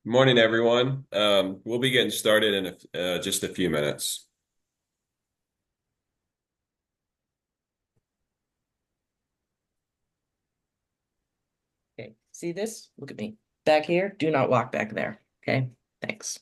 Morning, everyone. We'll be getting started in just a few minutes. Okay, see this? Look at me. Back here, do not walk back there. Okay, thanks.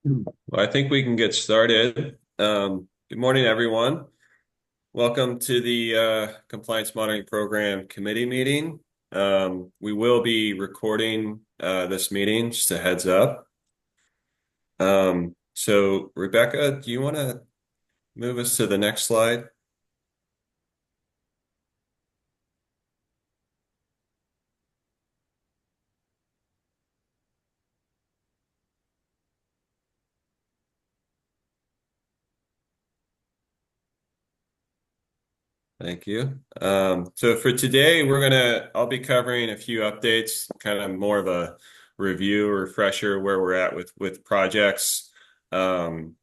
Well, I think we can get started. Good morning, everyone. Welcome to the Compliance Monitoring Program Committee meeting. We will be recording this meeting, just a heads up. So, Rebecca, do you want to move us to the next slide? Thank you. So for today, I'll be covering a few updates, kind of more of a review, refresher where we're at with projects. Um,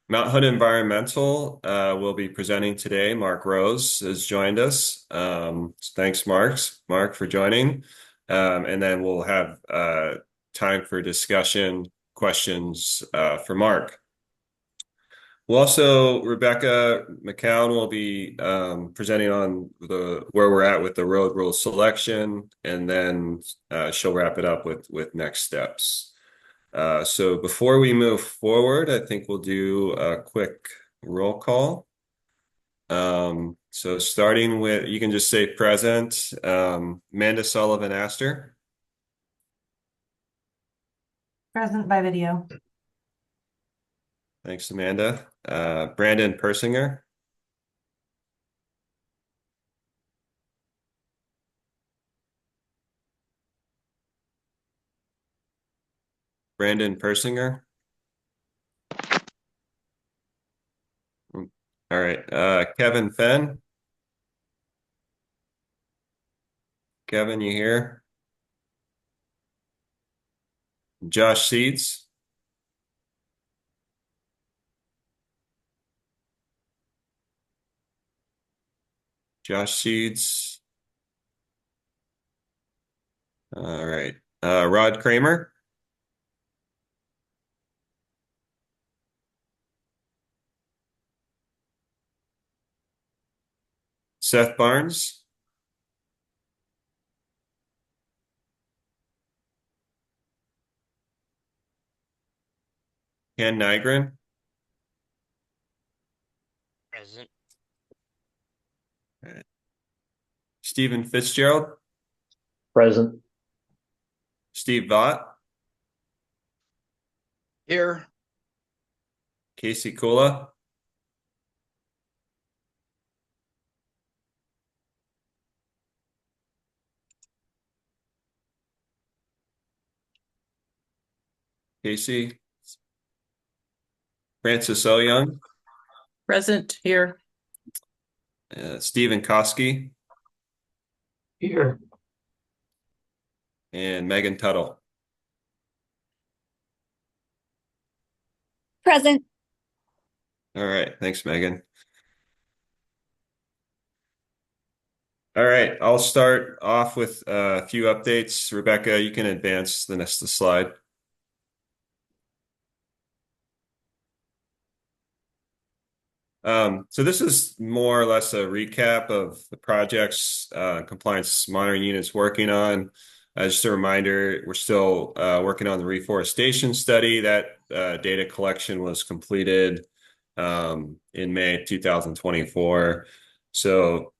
Mount Hood Environmental will be presenting today. Mark Rose has joined us. Thanks, Mark, for joining. And then we'll have time for discussion, questions for Mark. Well, also, Rebecca McCown will be presenting on the where we're at with the road rule selection, and then she'll wrap it up with next steps. So before we move forward, I think we'll do a quick roll call. So starting with, you can just say present. Amanda Sullivan Astor. Present by video. Thanks, Amanda. Brandon Persinger. Brandon Persinger. All right. Kevin Fenn. Kevin, you here? Josh Seeds. Josh Seeds. All right. Rod Kramer. Seth Barnes. Ken Nygren, Present. Stephen Fitzgerald, Present. Steve Vaught, Here. Casey Kula, Casey, Francis O. Young, Present here. Stephen Kosky, Here. and Megan Tuttle. Present. All right, thanks, Megan. All right, I'll start off with a few updates. Rebecca, you can advance the next slide. So this is more or less a recap of the projects compliance monitoring unit's working on. Just a reminder, we're still working on the reforestation study. That data collection was completed in May 2024. So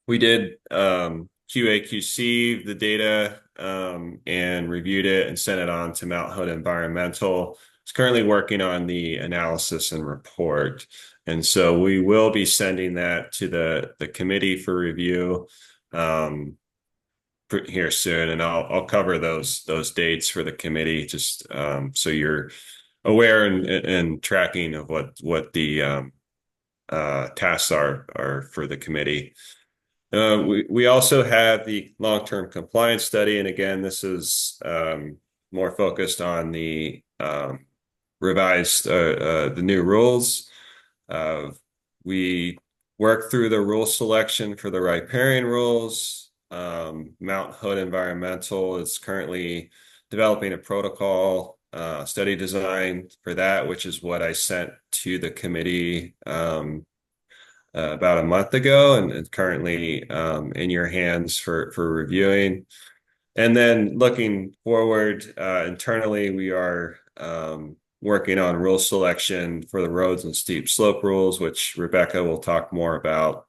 we did QA/QC the data and reviewed it and sent it on to Mount Hood Environmental. It's currently working on the analysis and report. And so we will be sending that to the committee for review here soon. And I'll cover those dates for the committee just so you're aware and tracking of what the tasks are for the committee. We also have the long-term compliance study, and again, this is more focused on the revised the new rules. We worked through the rule selection for the riparian rules. Mount Hood Environmental is currently developing a protocol study design for that, which is what I sent to the committee about a month ago, and it's currently in your hands for reviewing. And then looking forward internally, we are working on rule selection for the roads and steep slope rules, which Rebecca will talk more about.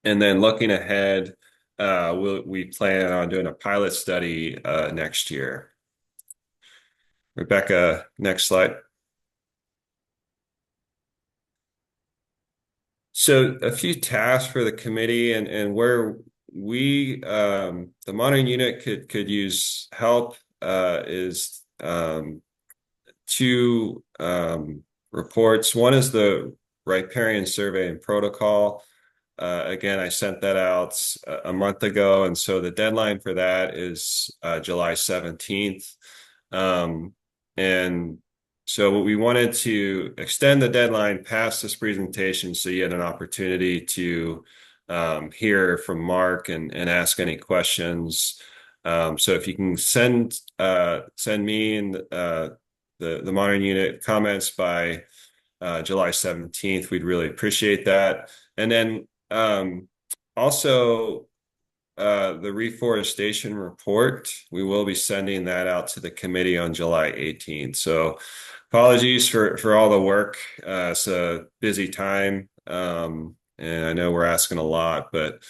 And then looking ahead, we plan on doing a pilot study next year. Rebecca, next slide. So a few tasks for the committee and where we the monitoring unit could use help is two reports. One is the riparian survey and protocol. Again, I sent that out a month ago, and so the deadline for that is July 17th. And so we wanted to extend the deadline past this presentation so you had an opportunity to hear from Mark and ask any questions. So if you can send me and the monitoring unit comments by July 17th, we'd really appreciate that. And then also the reforestation report, we will be sending that out to the committee on July 18th. So apologies for all the work. It's a busy time. And I know we're asking a lot, but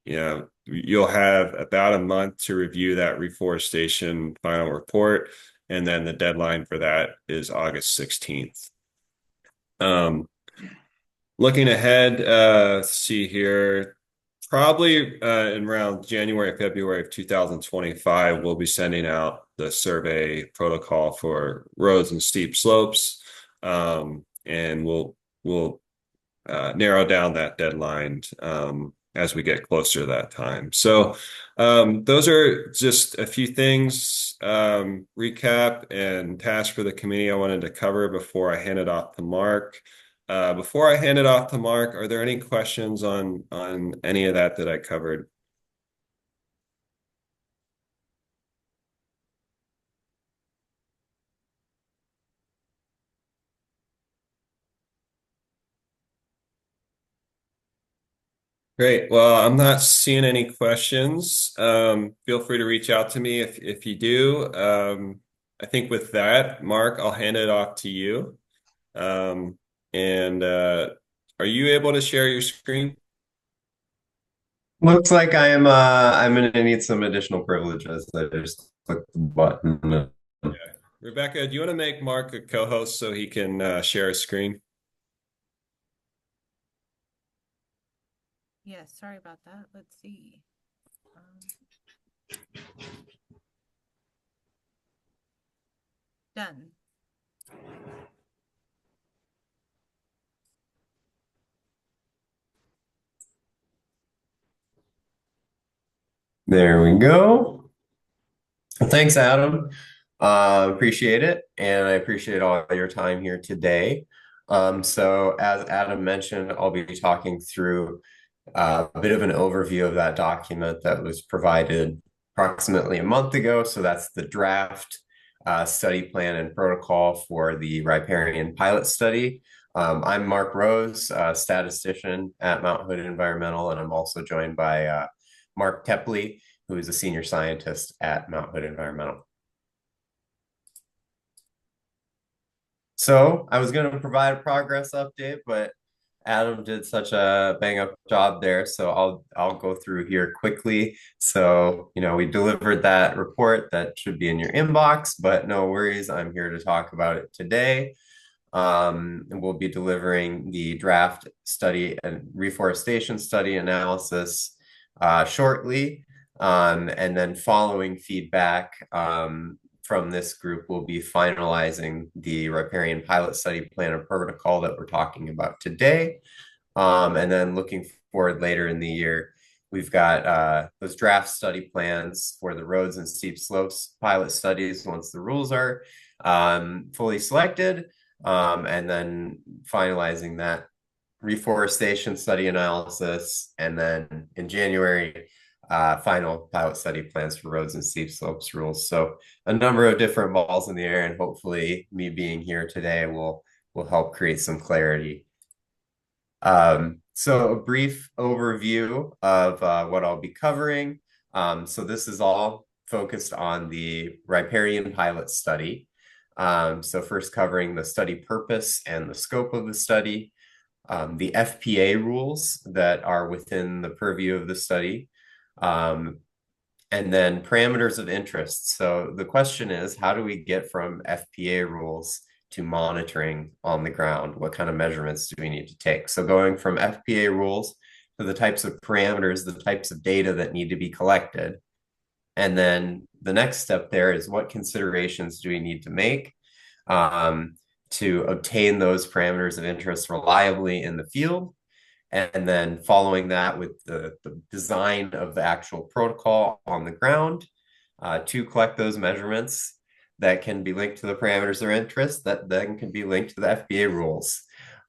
you'll have about a month to review that reforestation final report. And then the deadline for that is August 16th. Looking ahead, see here, probably in around January, February of 2025, we'll be sending out the survey protocol for roads and steep slopes. And we'll narrow down that deadline as we get closer to that time. So those are just a few things, recap and tasks for the committee I wanted to cover before I hand it off to Mark. Before I hand it off to Mark, are there any questions on any of that I covered? Great. Well, I'm not seeing any questions. Feel free to reach out to me if you do. I think with that, Mark, I'll hand it off to you. Um, and are you able to share your screen? Looks like I'm gonna need some additional privileges. I just clicked the button. Yeah. Rebecca, do you want to make Mark a co-host so he can share a screen? Yeah, sorry about that. Let's see. Done. There we go. Thanks, Adam. Appreciate it, and I appreciate all your time here today. So as Adam mentioned, I'll be talking through a bit of an overview of that document that was provided approximately a month ago. So that's the draft study plan and protocol for the riparian pilot study. I'm Mark Rose, statistician at Mount Hood Environmental, and I'm also joined by Mark Tepley, who is a senior scientist at Mount Hood Environmental. So I was going to provide a progress update, but Adam did such a bang up job there, so I'll go through here quickly. So, we delivered that report that should be in your inbox, but no worries, I'm here to talk about it today. And we'll be delivering the draft study and reforestation study analysis shortly. And then following feedback from this group, we'll be finalizing the riparian pilot study plan and protocol that we're talking about today. And then looking forward later in the year, we've got those draft study plans for the roads and steep slopes pilot studies once the rules are fully selected, and then finalizing that reforestation study analysis, and then in January, final pilot study plans for roads and steep slopes rules. So a number of different balls in the air, and hopefully me being here today will help create some clarity. So a brief overview of what I'll be covering. So this is all focused on the riparian pilot study. So first covering the study purpose and the scope of the study, the FPA rules that are within the purview of the study, and then parameters of interest. So the question is, how do we get from FPA rules to monitoring on the ground? What kind of measurements do we need to take? So going from FPA rules to the types of parameters, the types of data that need to be collected. And then the next step there is, what considerations do we need to make to obtain those parameters of interest reliably in the field? And then following that with the design of the actual protocol on the ground to collect those measurements that can be linked to the parameters of interest that then can be linked to the FBA rules.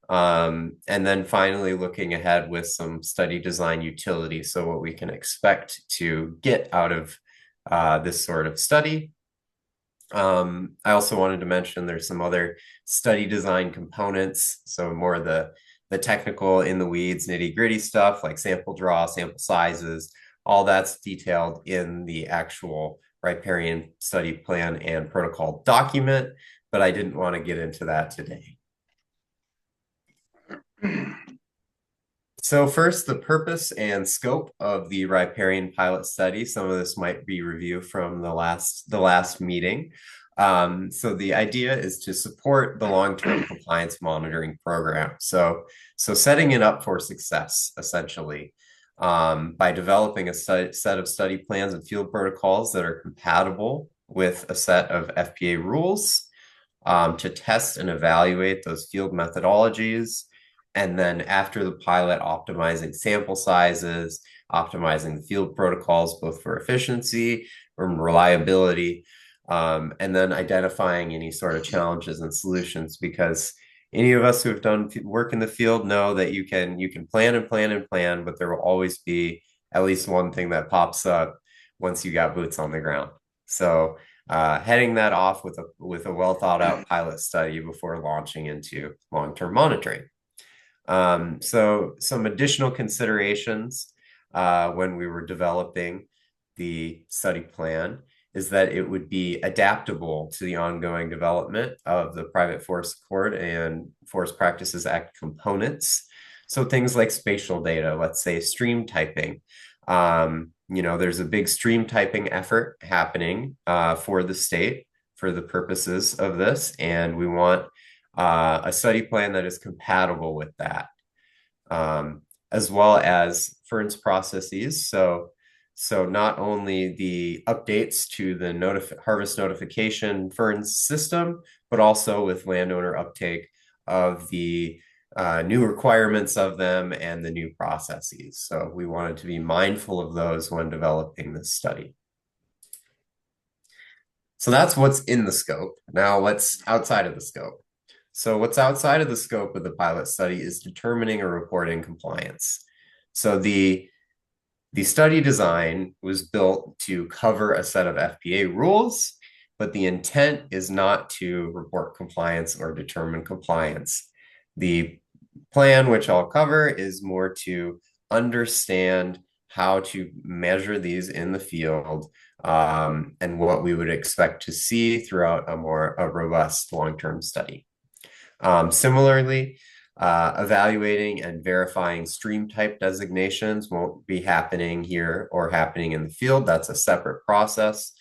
And then finally looking ahead with some study design utility, so what we can expect to get out of this sort of study. I also wanted to mention there's some other study design components, so more the technical in the weeds, nitty gritty stuff like sample draw, sample sizes, all that's detailed in the actual riparian study plan and protocol document, but I didn't want to get into that today. So first, the purpose and scope of the riparian pilot study. Some of this might be review from the last meeting. So the idea is to support the long-term compliance monitoring program. So setting it up for success, essentially, by developing a set of study plans and field protocols that are compatible with a set of FPA rules, to test and evaluate those field methodologies. And then after the pilot, optimizing sample sizes, optimizing the field protocols, both for efficiency and reliability, and then identifying any sort of challenges and solutions, because any of us who have done work in the field know that you can plan and plan and plan, but there will always be at least one thing that pops up once you got boots on the ground. So heading that off with a well thought out pilot study before launching into long-term monitoring. So some additional considerations when we were developing the study plan is that it would be adaptable to the ongoing development of the Private Forest Accord and Forest Practices Act components. So things like spatial data, let's say stream typing. There's a big stream typing effort happening for the state for the purposes of this, and we want a study plan that is compatible with that, as well as ferns processes. So not only the updates to the harvest notification ferns system, but also with landowner uptake of the new requirements of them and the new processes. So we wanted to be mindful of those when developing this study. So that's what's in the scope. Now what's outside of the scope? So what's outside of the scope of the pilot study is determining or reporting compliance. So the study design was built to cover a set of FPA rules, but the intent is not to report compliance or determine compliance. The plan, which I'll cover, is more to understand how to measure these in the field, and what we would expect to see throughout a robust long-term study. Similarly, evaluating and verifying stream type designations won't be happening here or happening in the field. That's a separate process.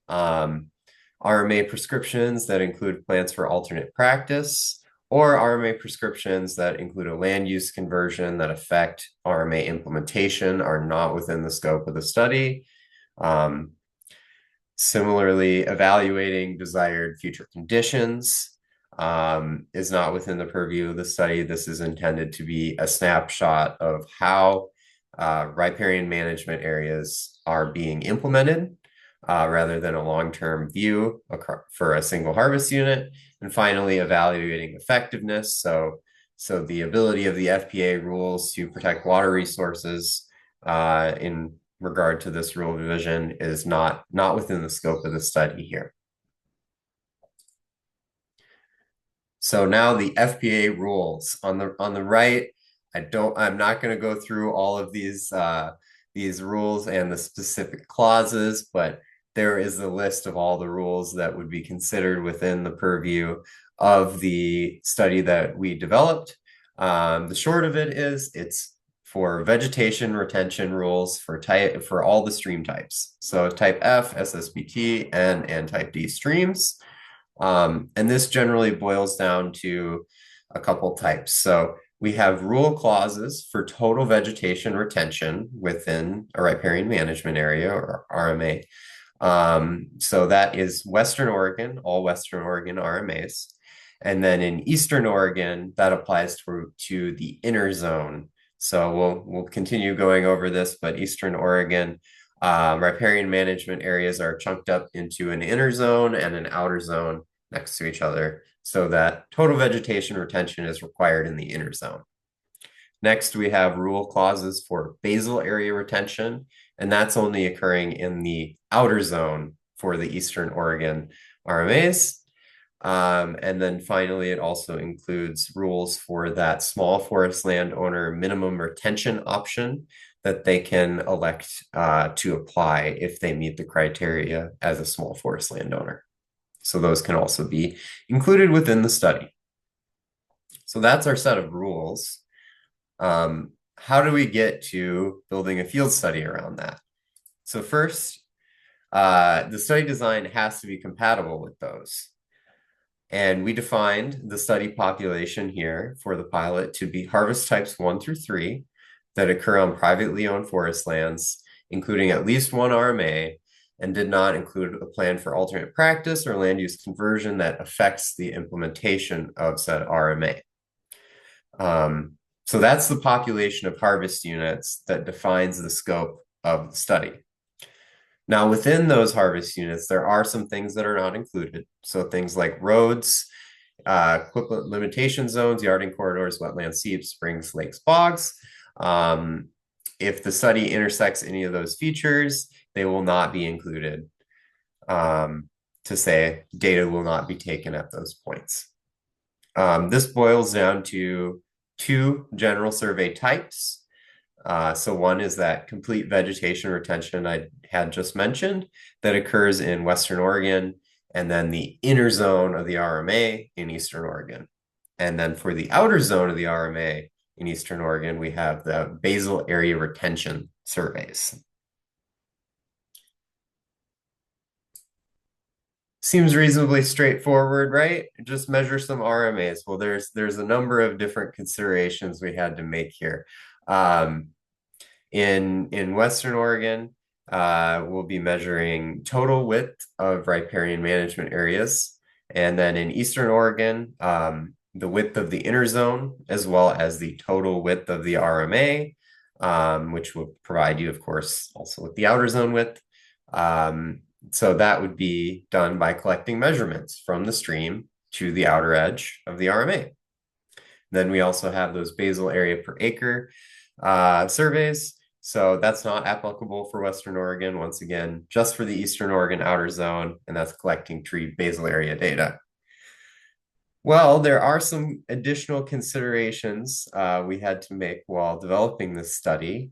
RMA prescriptions that include plans for alternate practice, or RMA prescriptions that include a land use conversion that affect RMA implementation, are not within the scope of the study. Similarly, evaluating desired future conditions is not within the purview of the study. This is intended to be a snapshot of how riparian management areas are being implemented, rather than a long-term view for a single harvest unit. And finally, evaluating effectiveness. So the ability of the FPA rules to protect water resources in regard to this rule revision is not within the scope of the study here. So now the FPA rules on the right. I'm not going to go through all of these rules and the specific clauses, but there is a list of all the rules that would be considered within the purview of the study that we developed. The short of it is it's for vegetation retention rules for all the stream types. So type F, SSBT, and type D streams. And this generally boils down to a couple types. So we have rule clauses for total vegetation retention within a riparian management area, or RMA. So that is Western Oregon, all Western Oregon RMAs. And then in Eastern Oregon, that applies to the inner zone. So we'll continue going over this, but Eastern Oregon riparian management areas are chunked up into an inner zone and an outer zone next to each other, so that total vegetation retention is required in the inner zone. Next, we have rule clauses for basal area retention, and that's only occurring in the outer zone for the Eastern Oregon RMAs. And then finally, it also includes rules for that small forest landowner minimum retention option that they can elect to apply if they meet the criteria as a small forest landowner. So those can also be included within the study. So that's our set of rules. How do we get to building a field study around that? So first, the study design has to be compatible with those. And we defined the study population here for the pilot to be harvest types 1 through 3 that occur on privately owned forest lands, including at least one RMA, and did not include a plan for alternate practice or land use conversion that affects the implementation of said RMA. So that's the population of harvest units that defines the scope of the study. Now, within those harvest units, there are some things that are not included. So things like roads, equipment limitation zones, yarding corridors, wetlands, seeps, springs, lakes, bogs. If the study intersects any of those features, they will not be included, to say data will not be taken at those points. This boils down to 2 general survey types. So one is that complete vegetation retention I had just mentioned that occurs in Western Oregon, and then the inner zone of the RMA in Eastern Oregon. And then for the outer zone of the RMA in Eastern Oregon, we have the basal area retention surveys. Seems reasonably straightforward, right? Just measure some RMAs. Well, there's a number of different considerations we had to make here. In Western Oregon, we'll be measuring total width of riparian management areas. And then in Eastern Oregon, the width of the inner zone, as well as the total width of the RMA, which will provide you, of course, also with the outer zone width. So that would be done by collecting measurements from the stream to the outer edge of the RMA. Then we also have those basal area per acre surveys. So that's not applicable for Western Oregon. Once again, just for the Eastern Oregon outer zone, and that's collecting tree basal area data. Well, there are some additional considerations we had to make while developing this study.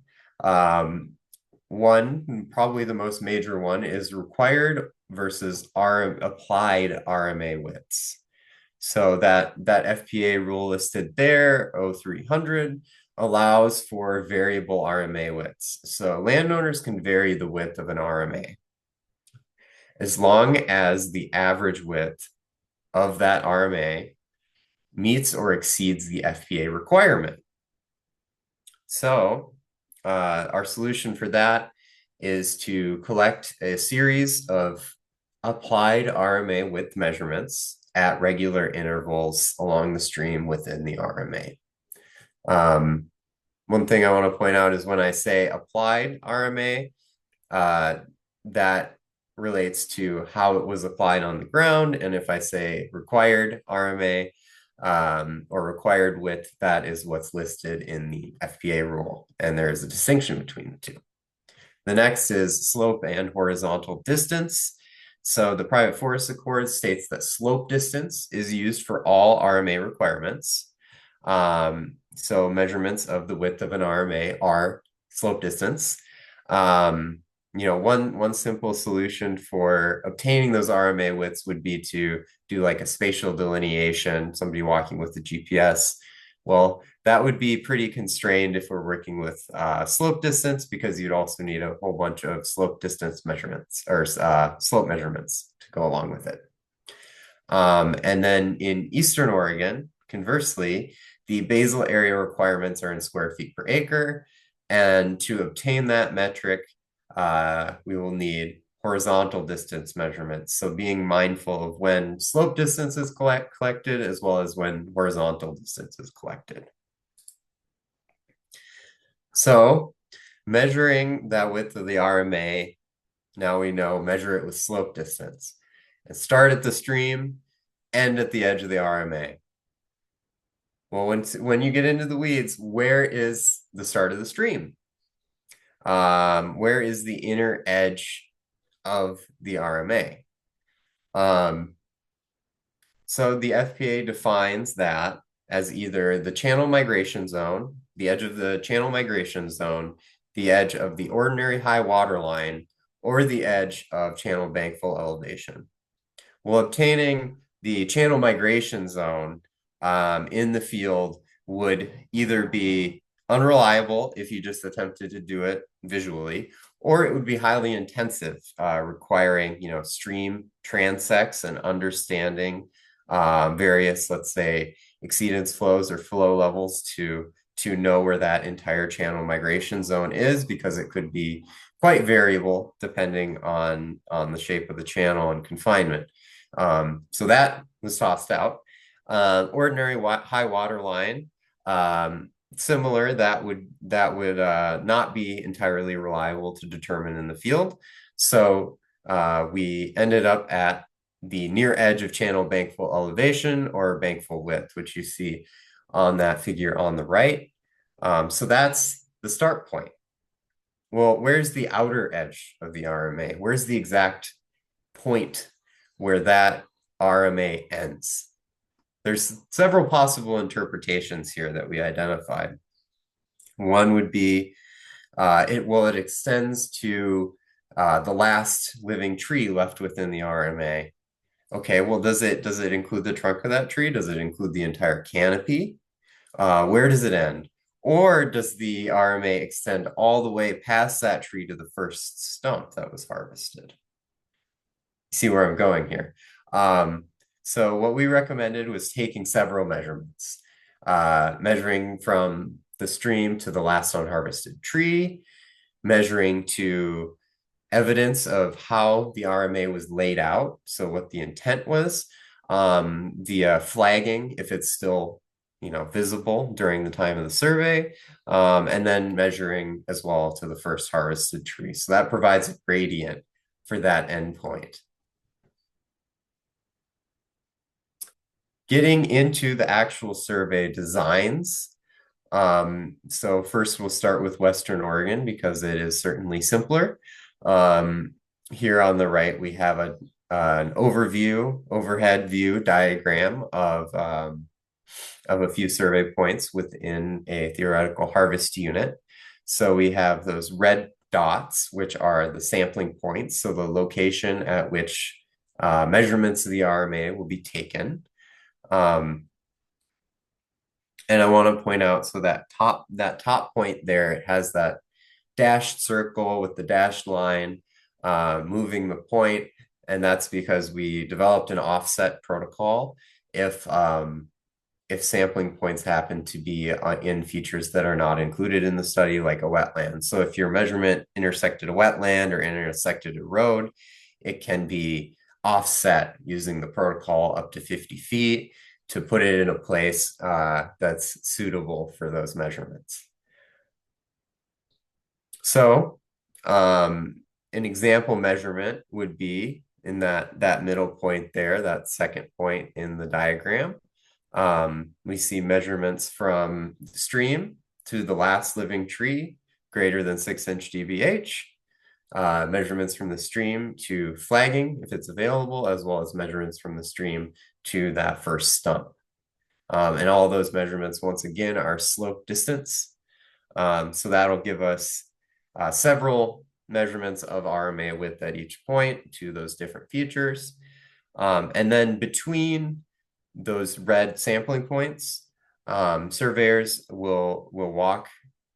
One, probably the most major one, is required versus applied RMA widths. So that FPA rule listed there, 0300, allows for variable RMA widths. So landowners can vary the width of an RMA as long as the average width of that RMA meets or exceeds the FPA requirement. So our solution for that is to collect a series of applied RMA width measurements at regular intervals along the stream within the RMA. One thing I want to point out is when I say applied RMA, that relates to how it was applied on the ground. And if I say required RMA, or required width, that is what's listed in the FPA rule. And there is a distinction between the two. The next is slope and horizontal distance. So the Private Forest Accord states that slope distance is used for all RMA requirements. So measurements of the width of an RMA are slope distance. One simple solution for obtaining those RMA widths would be to do like a spatial delineation, somebody walking with the GPS. Well, that would be pretty constrained if we're working with slope distance, because you'd also need a whole bunch of slope distance measurements or slope measurements to go along with it. And then in Eastern Oregon, conversely, the basal area requirements are in square feet per acre. And to obtain that metric, we will need horizontal distance measurements. So being mindful of when slope distance is collected, as well as when horizontal distance is collected. So measuring that width of the RMA, now we know, measure it with slope distance. And start at the stream, end at the edge of the RMA. Well, when you get into the weeds, where is the start of the stream? Where is the inner edge of the RMA? So the FPA defines that as either the channel migration zone, the edge of the channel migration zone, the edge of the ordinary high water line, or the edge of channel bankful elevation. Well, obtaining the channel migration zone in the field would either be unreliable if you just attempted to do it visually, or it would be highly intensive, requiring stream transects and understanding various, let's say, exceedance flows or flow levels to know where that entire channel migration zone is, because it could be quite variable depending on the shape of the channel and confinement. So that was tossed out. Ordinary high water line, similar, that would not be entirely reliable to determine in the field. So we ended up at the near edge of channel bankful elevation or bankful width, which you see on that figure on the right. So that's the start point. Well, where's the outer edge of the RMA? Where's the exact point where that RMA ends? There's several possible interpretations here that we identified. One would be It extends to the last living tree left within the RMA. Okay, well, does it include the trunk of that tree? Does it include the entire canopy? Where does it end? Or does the RMA extend all the way past that tree to the first stump that was harvested? See where I'm going here. So what we recommended was taking several measurements, measuring from the stream to the last unharvested tree, measuring to evidence of how the RMA was laid out, so what the intent was, the flagging, if it's still visible during the time of the survey, and then measuring as well to the first harvested tree. So that provides a gradient for that endpoint. Getting into the actual survey designs. So first we'll start with Western Oregon because it is certainly simpler. Here on the right, we have an overhead view diagram of a few survey points within a theoretical harvest unit. So we have those red dots, which are the sampling points, so the location at which measurements of the RMA will be taken. And I want to point out, so that top point there, it has that dashed circle with the dashed line moving the point, and that's because we developed an offset protocol if sampling points happen to be in features that are not included in the study, like a wetland. So if your measurement intersected a wetland or intersected a road, it can be offset using the protocol up to 50 feet to put it in a place that's suitable for those measurements. So an example measurement would be in that middle point there, that second point in the diagram. We see measurements from the stream to the last living tree greater than 6-inch DBH, measurements from the stream to flagging if it's available, as well as measurements from the stream to that first stump. And all those measurements, once again, are slope distance. So that'll give us several measurements of RMA width at each point to those different features. And then between those red sampling points, surveyors will walk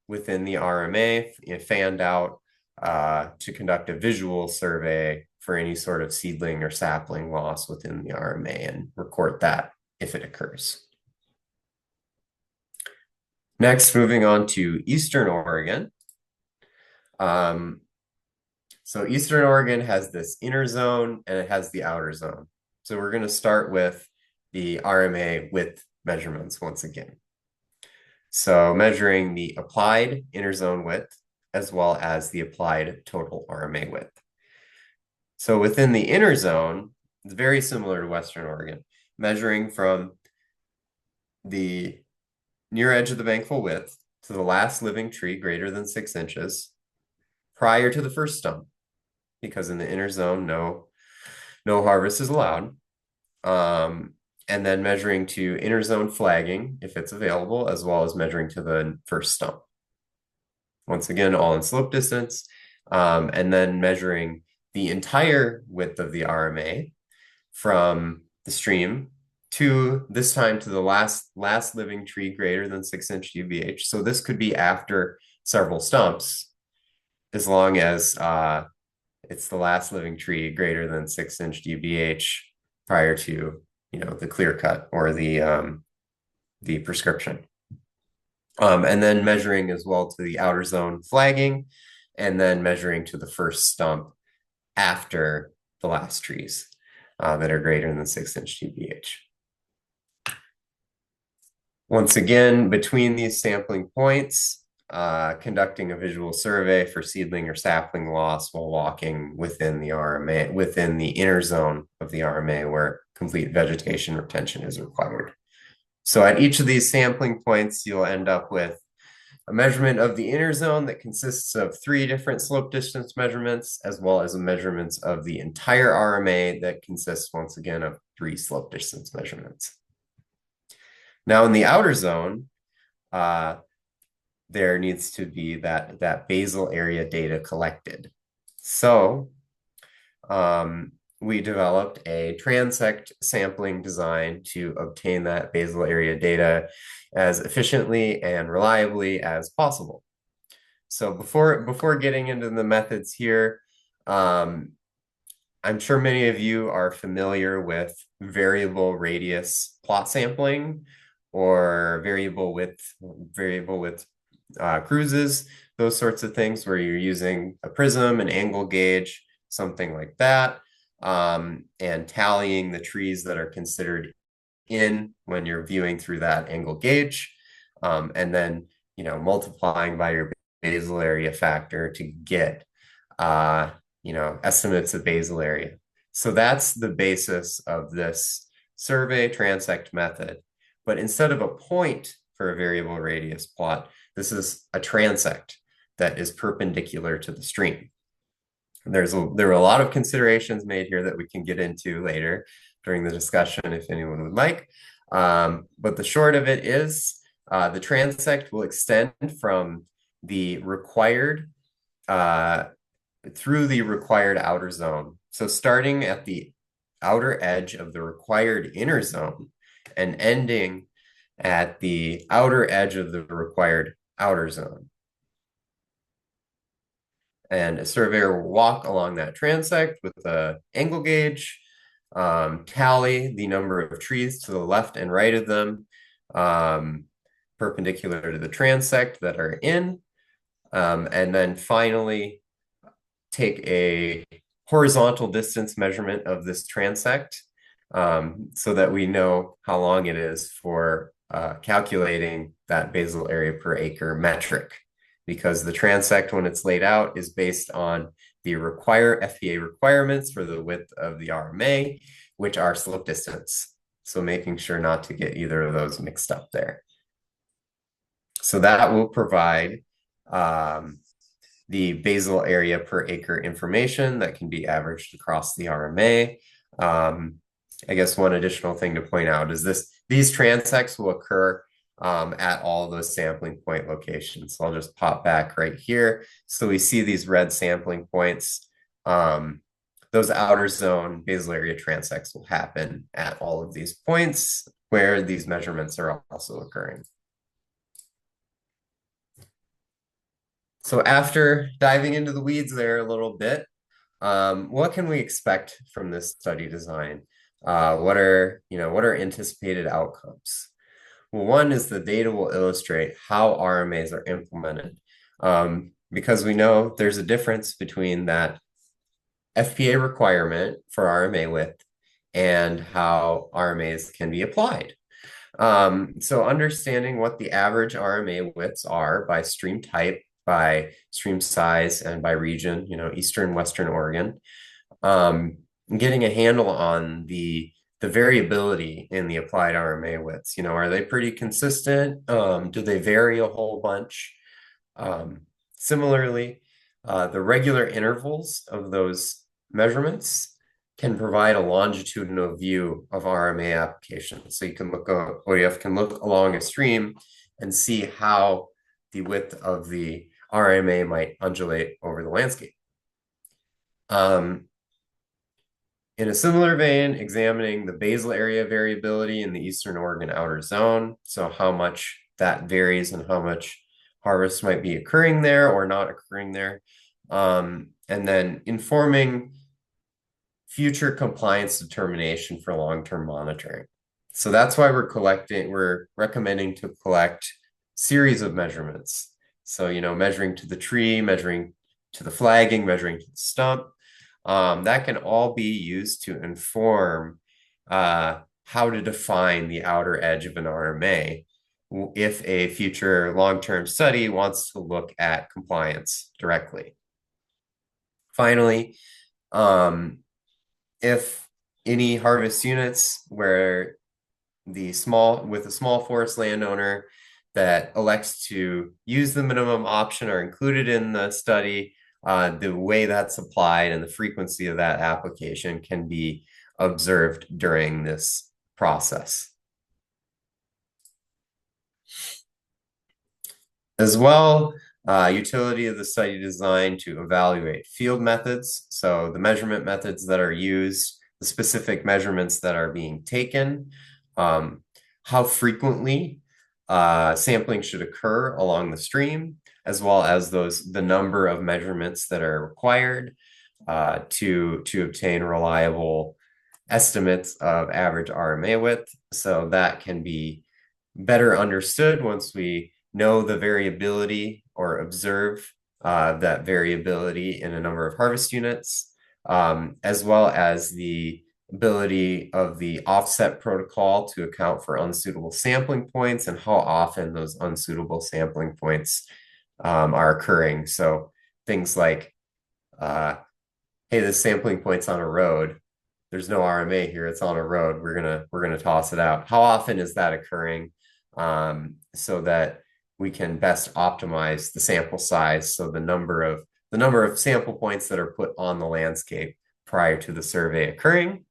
within the RMA fanned out to conduct a visual survey for any sort of seedling or sapling loss within the RMA and record that if it occurs. Next, moving on to Eastern Oregon. So Eastern Oregon has this inner zone and it has the outer zone. So we're going to start with the RMA width measurements once again. So measuring the applied inner zone width as well as the applied total RMA width. So within the inner zone, it's very similar to Western Oregon, measuring from the near edge of the bankful width to the last living tree greater than 6 inches prior to the first stump, because in the inner zone, no harvest is allowed. And then measuring to inner zone flagging if it's available, as well as measuring to the first stump. Once again, all in slope distance, and then measuring the entire width of the RMA from the stream to this time to the last living tree greater than 6-inch DBH. So this could be after several stumps, as long as it's the last living tree greater than 6-inch DBH prior to the clear cut or the prescription. And then measuring as well to the outer zone flagging, and then measuring to the first stump after the last trees that are greater than 6-inch DBH. Once again, between these sampling points, conducting a visual survey for seedling or sapling loss while walking within the RMA, within the inner zone of the RMA where complete vegetation retention is required. So at each of these sampling points, you'll end up with a measurement of the inner zone that consists of 3 different slope distance measurements, as well as a measurements of the entire RMA that consists once again of 3 slope distance measurements. Now in the outer zone, there needs to be that basal area data collected. So we developed a transect sampling design to obtain that basal area data as efficiently and reliably as possible. So before getting into the methods here, I'm sure many of you are familiar with variable radius plot sampling or variable width cruises, those sorts of things where you're using a prism, an angle gauge, something like that, and tallying the trees that are considered in when you're viewing through that angle gauge, and then multiplying by your basal area factor to get estimates of basal area. So that's the basis of this survey transect method. But instead of a point for a variable radius plot, this is a transect that is perpendicular to the stream. There were a lot of considerations made here that we can get into later during the discussion if anyone would like. But the short of it is the transect will extend from the required through the required outer zone. So starting at the outer edge of the required inner zone and ending at the outer edge of the required outer zone. And a surveyor will walk along that transect with the angle gauge, tally the number of trees to the left and right of them, perpendicular to the transect that are in, and then finally take a horizontal distance measurement of this transect so that we know how long it is for calculating that basal area per acre metric. Because the transect, when it's laid out, is based on the FPA requirements for the width of the RMA, which are slope distance. So making sure not to get either of those mixed up there. So that will provide the basal area per acre information that can be averaged across the RMA. I guess one additional thing to point out is these transects will occur at all those sampling point locations. So I'll just pop back right here. So we see these red sampling points. Those outer zone basal area transects will happen at all of these points where these measurements are also occurring. So after diving into the weeds there a little bit, what can we expect from this study design? What are anticipated outcomes? Well, one is the data will illustrate how RMAs are implemented, because we know there's a difference between that FPA requirement for RMA width and how RMAs can be applied. So understanding what the average RMA widths are by stream type, by stream size, and by region, Eastern, Western Oregon, getting a handle on the variability in the applied RMA widths. Are they pretty consistent? Do they vary a whole bunch? Similarly, the regular intervals of those measurements can provide a longitudinal view of RMA applications. So you can ODF can look along a stream and see how the width of the RMA might undulate over the landscape. In a similar vein, examining the basal area variability in the Eastern Oregon outer zone, so how much that varies and how much harvest might be occurring there or not occurring there, and then informing future compliance determination for long-term monitoring. So that's why we're recommending to collect series of measurements. So, measuring to the tree, measuring to the flagging, measuring to the stump. That can all be used to inform how to define the outer edge of an RMA if a future long-term study wants to look at compliance directly. Finally, if any harvest units where with a small forest landowner that elects to use the minimum option are included in the study, the way that's applied and the frequency of that application can be observed during this process. As well, utility of the study design to evaluate field methods. So the measurement methods that are used, the specific measurements that are being taken, how frequently sampling should occur along the stream, as well as the number of measurements that are required to obtain reliable estimates of average RMA width. So that can be better understood once we know the variability or observe that variability in a number of harvest units, as well as the ability of the offset protocol to account for unsuitable sampling points and how often those unsuitable sampling points are occurring. So things like, hey, this sampling point's on a road. There's no RMA here. It's on a road. We're gonna toss it out. How often is that occurring? So that we can best optimize the sample size. So the number of sample points that are put on the landscape prior to the survey occurring.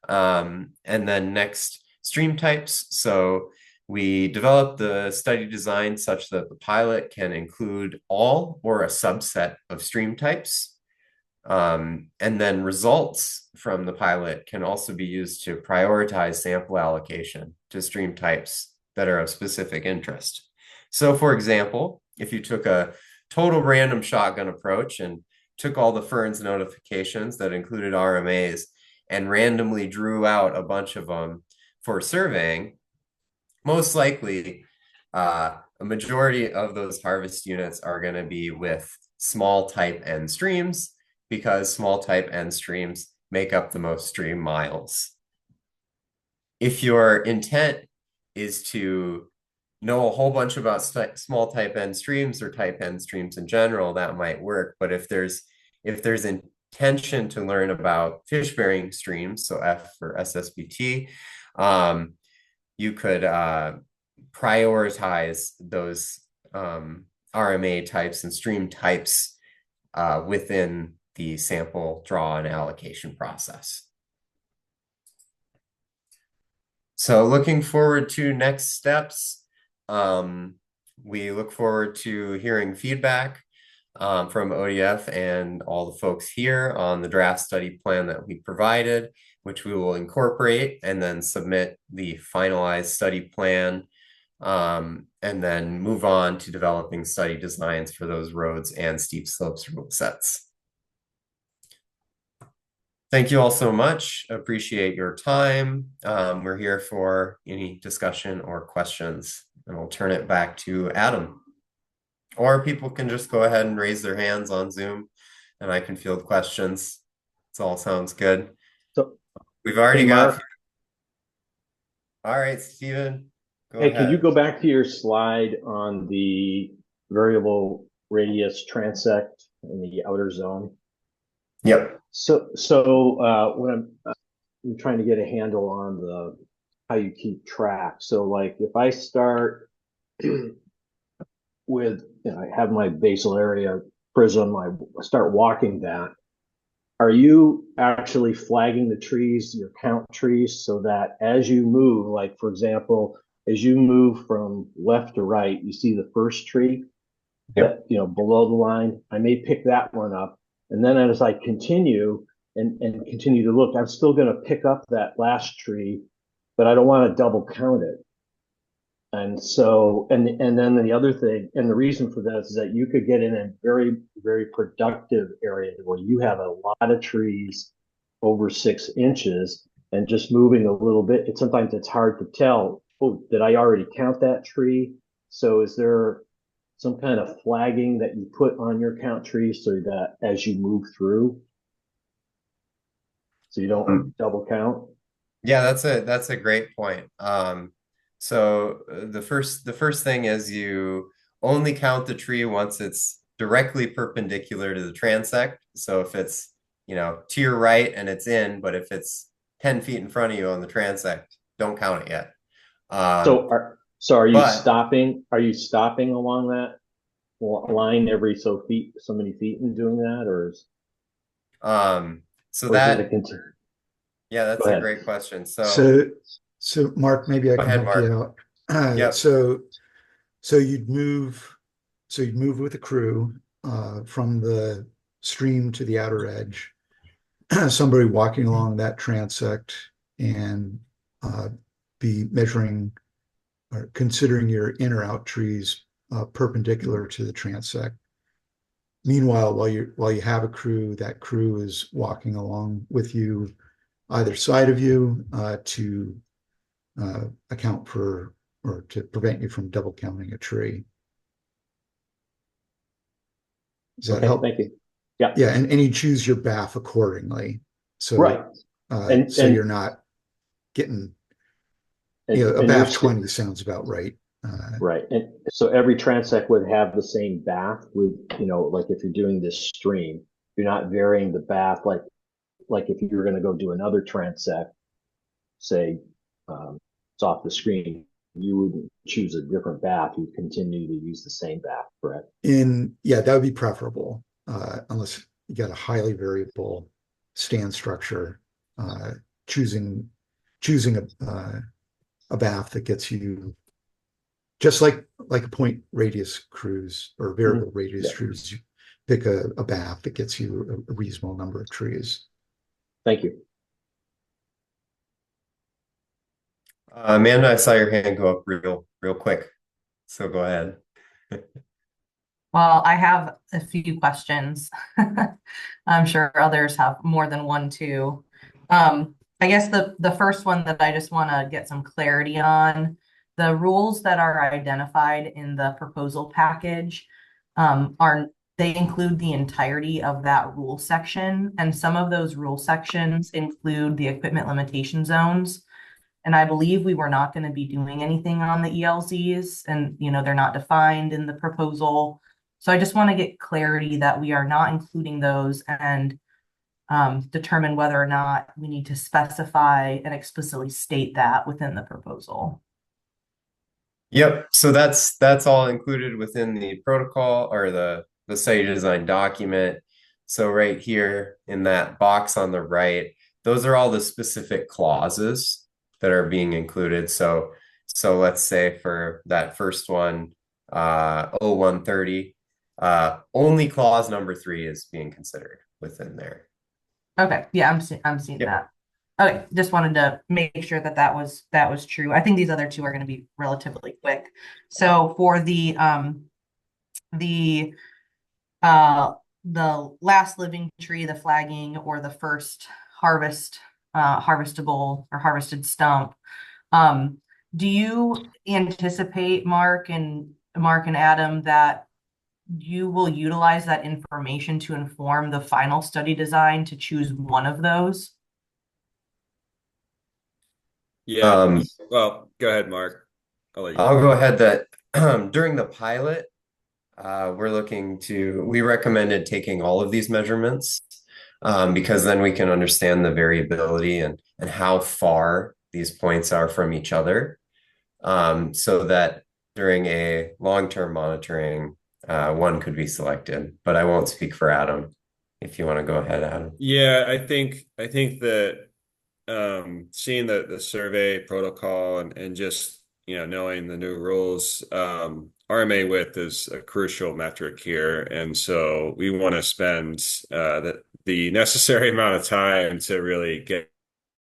And then next, stream types. So we developed the study design such that the pilot can include all or a subset of stream types. And then results from the pilot can also be used to prioritize sample allocation to stream types that are of specific interest. So for example, if you took a total random shotgun approach and took all the ferns notifications that included RMAs and randomly drew out a bunch of them for surveying, most likely a majority of those harvest units are going to be with small type N streams, because small type N streams make up the most stream miles. If your intent is to know a whole bunch about small type N streams or type N streams in general, that might work. But if there's intention to learn about fish-bearing streams, so F for SSBT, you could prioritize those RMA types and stream types within the sample draw and allocation process. So looking forward to next steps, we look forward to hearing feedback from ODF and all the folks here on the draft study plan that we provided, which we will incorporate and then submit the finalized study plan, and then move on to developing study designs for those roads and steep slopes rule sets. Thank you all so much. Appreciate your time. We're here for any discussion or questions, and I'll turn it back to Adam. Or people can just go ahead and raise their hands on Zoom and I can field questions. This all sounds good. So, We've already hey, got. Mark. All right, Stephen, go Hey, ahead. could you go back to your slide on the variable radius transect in the outer zone? Yep. So when I'm trying to get a handle on how you keep track. So like if I start with, I have my basal area prism, I start walking that. Are you actually flagging the trees, your count trees, so that as you move, like for example, as you move from left to right, you see the first tree that, below the line, I may pick that one up. And then as I continue and continue to look, I'm still going to pick up that last tree, but I don't want to double count it. And so, and then the other thing, and the reason for that is that you could get in a very, very productive area where you have a lot of trees over 6 inches and just moving a little bit. Sometimes it's hard to tell, oh, did I already count that tree? So is there some kind of flagging that you put on your count tree so that as you move through, so you don't double count? Yeah, that's a great point. So the first thing is you only count the tree once it's directly perpendicular to the transect. So if it's, to your right and it's in, but if it's 10 feet in front of you on the transect, don't count it yet. So are you stopping? Are you stopping along that line every so many feet in doing that, or so or that is it yeah, that's a great question. So Mark, maybe I go can ahead, help you Mark. out. Yep. So you'd move So you'd move with a crew from the stream to the outer edge, somebody walking along that transect and be measuring or considering your in or out trees perpendicular to the transect. Meanwhile, while you have a crew, that crew is walking along with you either side of you to account for or to prevent you from double counting a tree. Does that Okay, help? thank you. Yeah. Yeah, and you choose your BAF accordingly. So Right. so you're not getting, a and you're BAF 20 sounds about right. right. And so every transect would have the same bath with, like if you're doing this stream, you're not varying the bath like if you were going to go do another transect, say, it's off the screen, you wouldn't choose a different bath. You'd continue to use the same bath, correct? Yeah, that would be preferable, unless you got a highly variable stand structure. Choosing a bath that gets you just like a point radius cruise or variable radius Yeah. cruise. You pick a bath that gets you a reasonable number of trees. Thank you. Amanda, I saw your hand go up real quick. So go ahead. Well, I have a few questions. I'm sure others have more than one too. I guess the first one that I just want to get some clarity on, the rules that are identified in the proposal package, they include the entirety of that rule section, and some of those rule sections include the equipment limitation zones. And I believe we were not going to be doing anything on the ELZs, and they're not defined in the proposal. So I just want to get clarity that we are not including those and determine whether or not we need to specify and explicitly state that within the proposal. Yep. So that's all included within the protocol or the study design document. So right here in that box on the right, those are all the specific clauses that are being included. So let's say for that first one, 0130, only clause number 3 is being considered within there. Okay, yeah, I'm seeing Yep. that. Okay, just wanted to make sure that that was true. I think these other two are going to be relatively quick. So for the last living tree, the flagging, or the first harvestable or harvested stump, do you anticipate, Mark and Adam, that you will utilize that information to inform the final study design to choose one of those? Yeah. Well, go ahead, Mark. I'll go ahead that during the pilot, we recommended taking all of these measurements because then we can understand the variability and how far these points are from each other, so that during a long-term monitoring, one could be selected. But I won't speak for Adam. If you want to go ahead, Adam. Yeah, I think that seeing the survey protocol and just knowing the new rules, RMA width is a crucial metric here, and so we want to spend the necessary amount of time to really get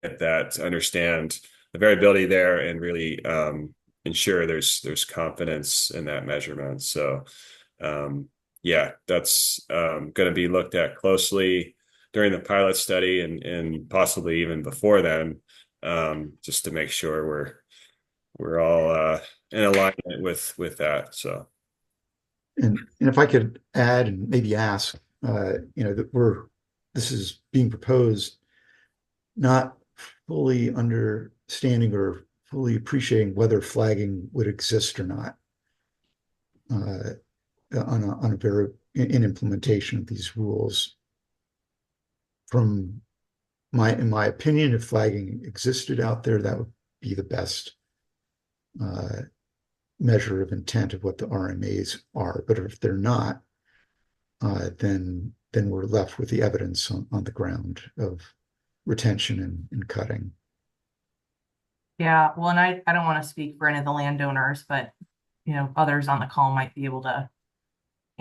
that, to understand the variability there, and really ensure there's confidence in that measurement. So yeah, that's going to be looked at closely during the pilot study and possibly even before then, just to make sure we're all in alignment with that. So, And if I could add and maybe ask, that this is being proposed, not fully understanding or fully appreciating whether flagging would exist or not on a very in implementation of these rules. In my opinion, if flagging existed out there, that would be the best measure of intent of what the RMAs are. But if they're not, then we're left with the evidence on the ground of retention and cutting. Yeah, well, and I don't want to speak for any of the landowners, but others on the call might be able to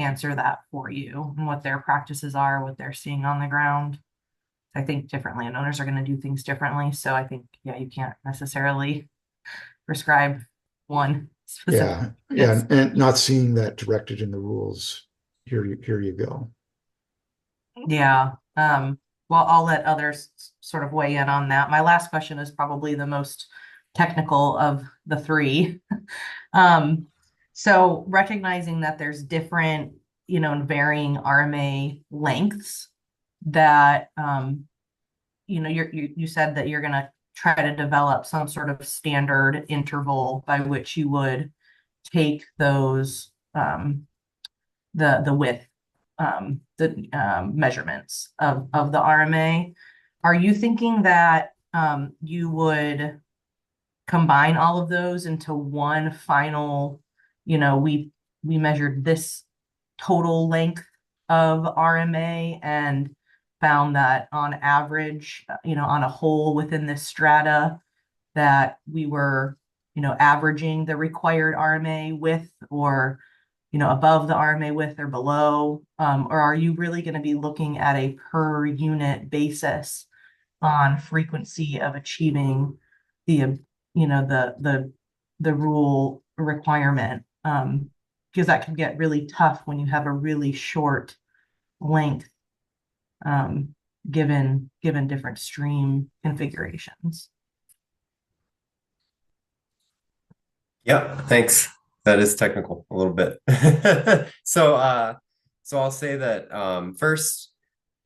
answer that for you and what their practices are, what they're seeing on the ground. I think different landowners are going to do things differently. So I think, yeah, you can't necessarily prescribe one specific. Yeah, and not seeing that directed in the rules. Here you go. Yeah. Well, I'll let others sort of weigh in on that. My last question is probably the most technical of the three. So recognizing that there's different, and varying RMA lengths that, you said that you're going to try to develop some sort of standard interval by which you would take those, the width, the measurements of the RMA. Are you thinking that you would combine all of those into one final, we measured this total length of RMA and found that on average, on a whole within this strata, that we were, averaging the required RMA width, or above the RMA width or below? Or are you really going to be looking at a per unit basis on frequency of achieving the, the rule requirement? Because that can get really tough when you have a really short length, given different stream configurations. Yep, thanks. That is technical a little bit. So I'll say that first,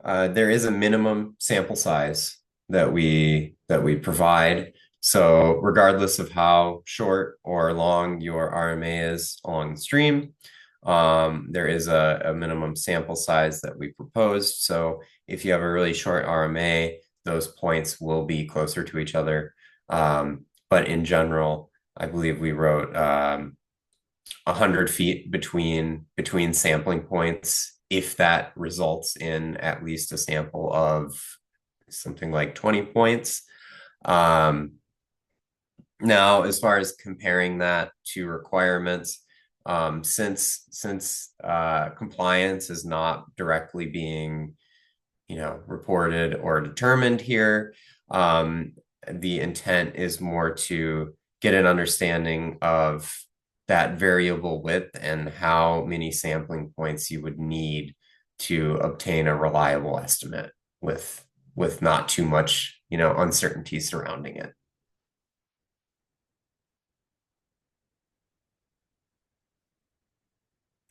there is a minimum sample size that we provide. So regardless of how short or long your RMA is along the stream, there is a minimum sample size that we proposed. So if you have a really short RMA, those points will be closer to each other. But in general, I believe we wrote 100 feet between sampling points, if that results in at least a sample of something like 20 points. Now, as far as comparing that to requirements, since compliance is not directly being, reported or determined here, the intent is more to get an understanding of that variable width and how many sampling points you would need to obtain a reliable estimate with not too much, uncertainty surrounding it.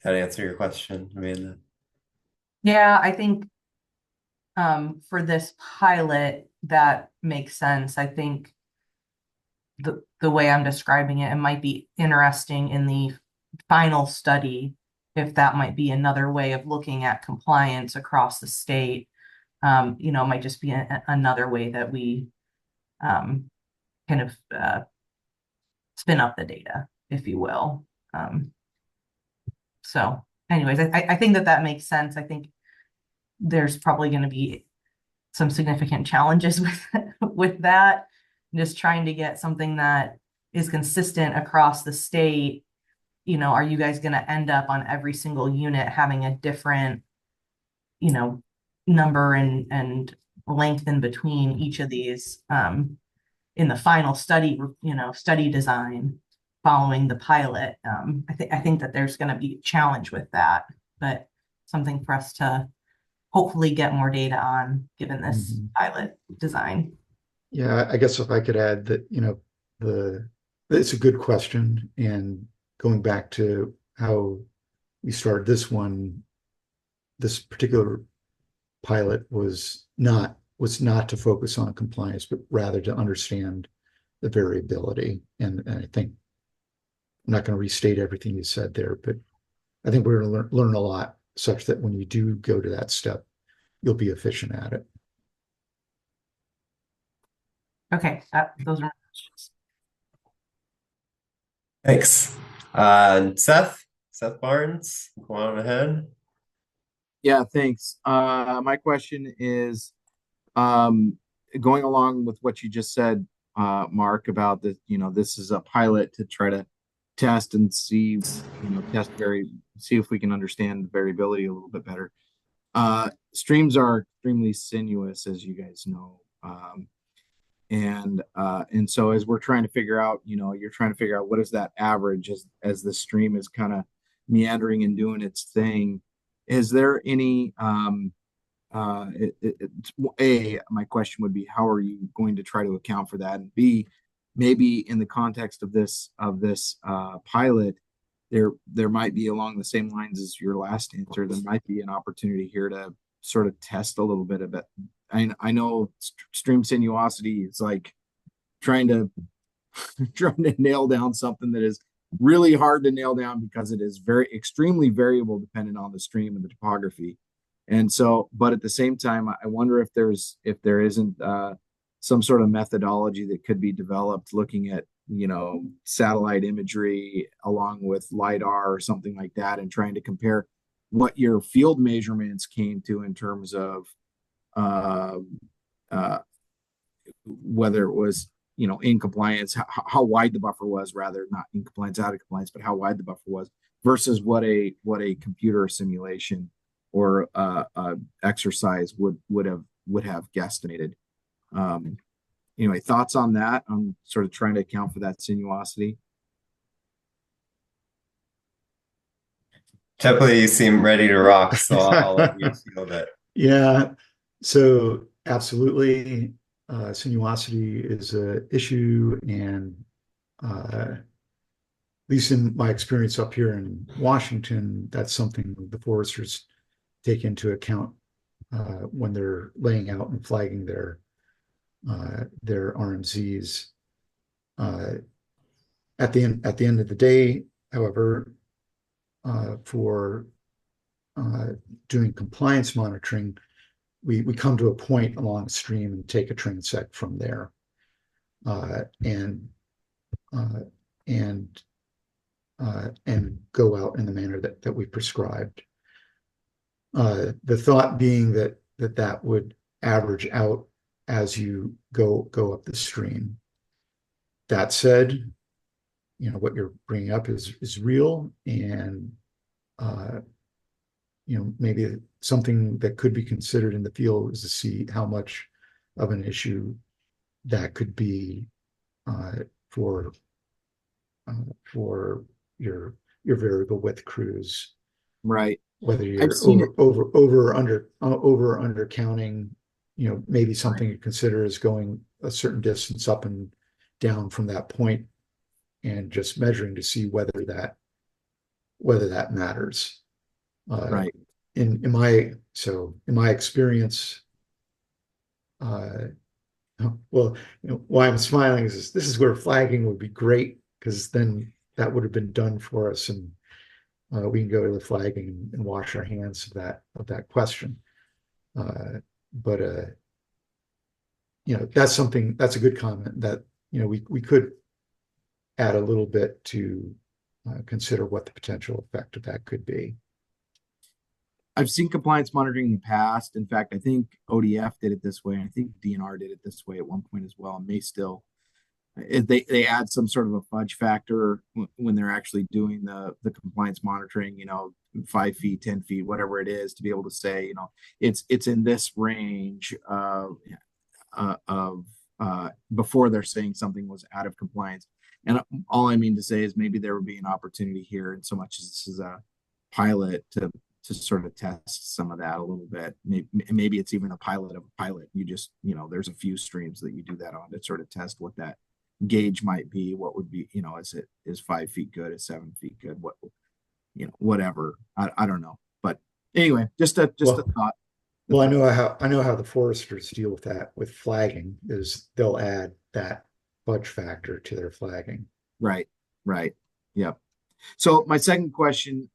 That answer your question, Amanda? Yeah, I think for this pilot, that makes sense. I think the way I'm describing it, it might be interesting in the final study if that might be another way of looking at compliance across the state. It might just be another way that we kind of spin up the data, if you will. So anyways, I think that makes sense. I think there's probably going to be some significant challenges with that. Just trying to get something that is consistent across the state. Are you guys going to end up on every single unit having a different, number and length in between each of these in the final study, study design following the pilot? I think that there's going to be a challenge with that, but something for us to hopefully get more data on given this pilot design. Yeah, I guess if I could add that, it's a good question. And going back to how we started this one, this particular pilot was not to focus on compliance, but rather to understand the variability. And I think I'm not going to restate everything you said there, but I think we're going to learn a lot such that when you do go to that step, you'll be efficient at it. Okay, those are my questions. Thanks. Seth Barnes, go on ahead. Yeah, thanks. My question is, going along with what you just said, Mark, about this is a pilot to try to test and see, test see if we can understand the variability a little bit better. Streams are extremely sinuous, as you guys know. And so as we're trying to figure out, you're trying to figure out what is that average as the stream is kind of meandering and doing its thing. Is there any my question would be, how are you going to try to account for that? And B, maybe in the context of this pilot, there might be, along the same lines as your last answer, there might be an opportunity here to sort of test a little bit of it. I know stream sinuosity is like trying to nail down something that is really hard to nail down because it is very extremely variable depending on the stream and the topography. And so, but at the same time, I wonder if there isn't some sort of methodology that could be developed looking at, satellite imagery along with LiDAR or something like that, and trying to compare what your field measurements came to in terms of whether it was, in compliance, how wide the buffer was, rather not in compliance, out of compliance, but how wide the buffer was versus what a computer simulation or exercise would have guesstimated. Anyway, thoughts on that? I'm sort of trying to account for that sinuosity. Definitely, you seem ready to rock, so I'll let you feel that. Yeah, so absolutely, sinuosity is an issue, and at least in my experience up here in Washington, that's something the foresters take into account when they're laying out and flagging their RMZs. At the end of the day, however, for doing compliance monitoring, we come to a point along a stream and take a transect from there, and go out in the manner that we prescribed. The thought being that would average out as you go up the stream. That said, what you're bringing up is real, and maybe something that could be considered in the field is to see how much of an issue that could be for your variable width crews. Right. Whether I've you're seen over or under counting, maybe something to consider is going a certain distance up and down from that point and just measuring to see whether that matters. right. In my experience, well, why I'm smiling is this is where flagging would be great, because then that would have been done for us, and we can go to the flagging and wash our hands of that question. But that's a good comment that we could add a little bit to consider what the potential effect of that could be. I've seen compliance monitoring in the past. In fact, I think ODF did it this way. I think DNR did it this way at one point as well, and may still. They add some sort of a fudge factor when they're actually doing the compliance monitoring, 5 feet, 10 feet, whatever it is, to be able to say, it's in this range of before they're saying something was out of compliance. And all I mean to say is maybe there would be an opportunity here, in so much as this is a pilot, to sort of test some of that a little bit. Maybe it's even a pilot of a pilot. You just, there's a few streams that you do that on to sort of test what that gauge might be. What would be, is 5 feet good, is 7 feet good, what, whatever. I don't know. But anyway, just a thought. Well, I know how the foresters deal with that, with flagging, is they'll add that fudge factor to their flagging. Right. Yep. So my second question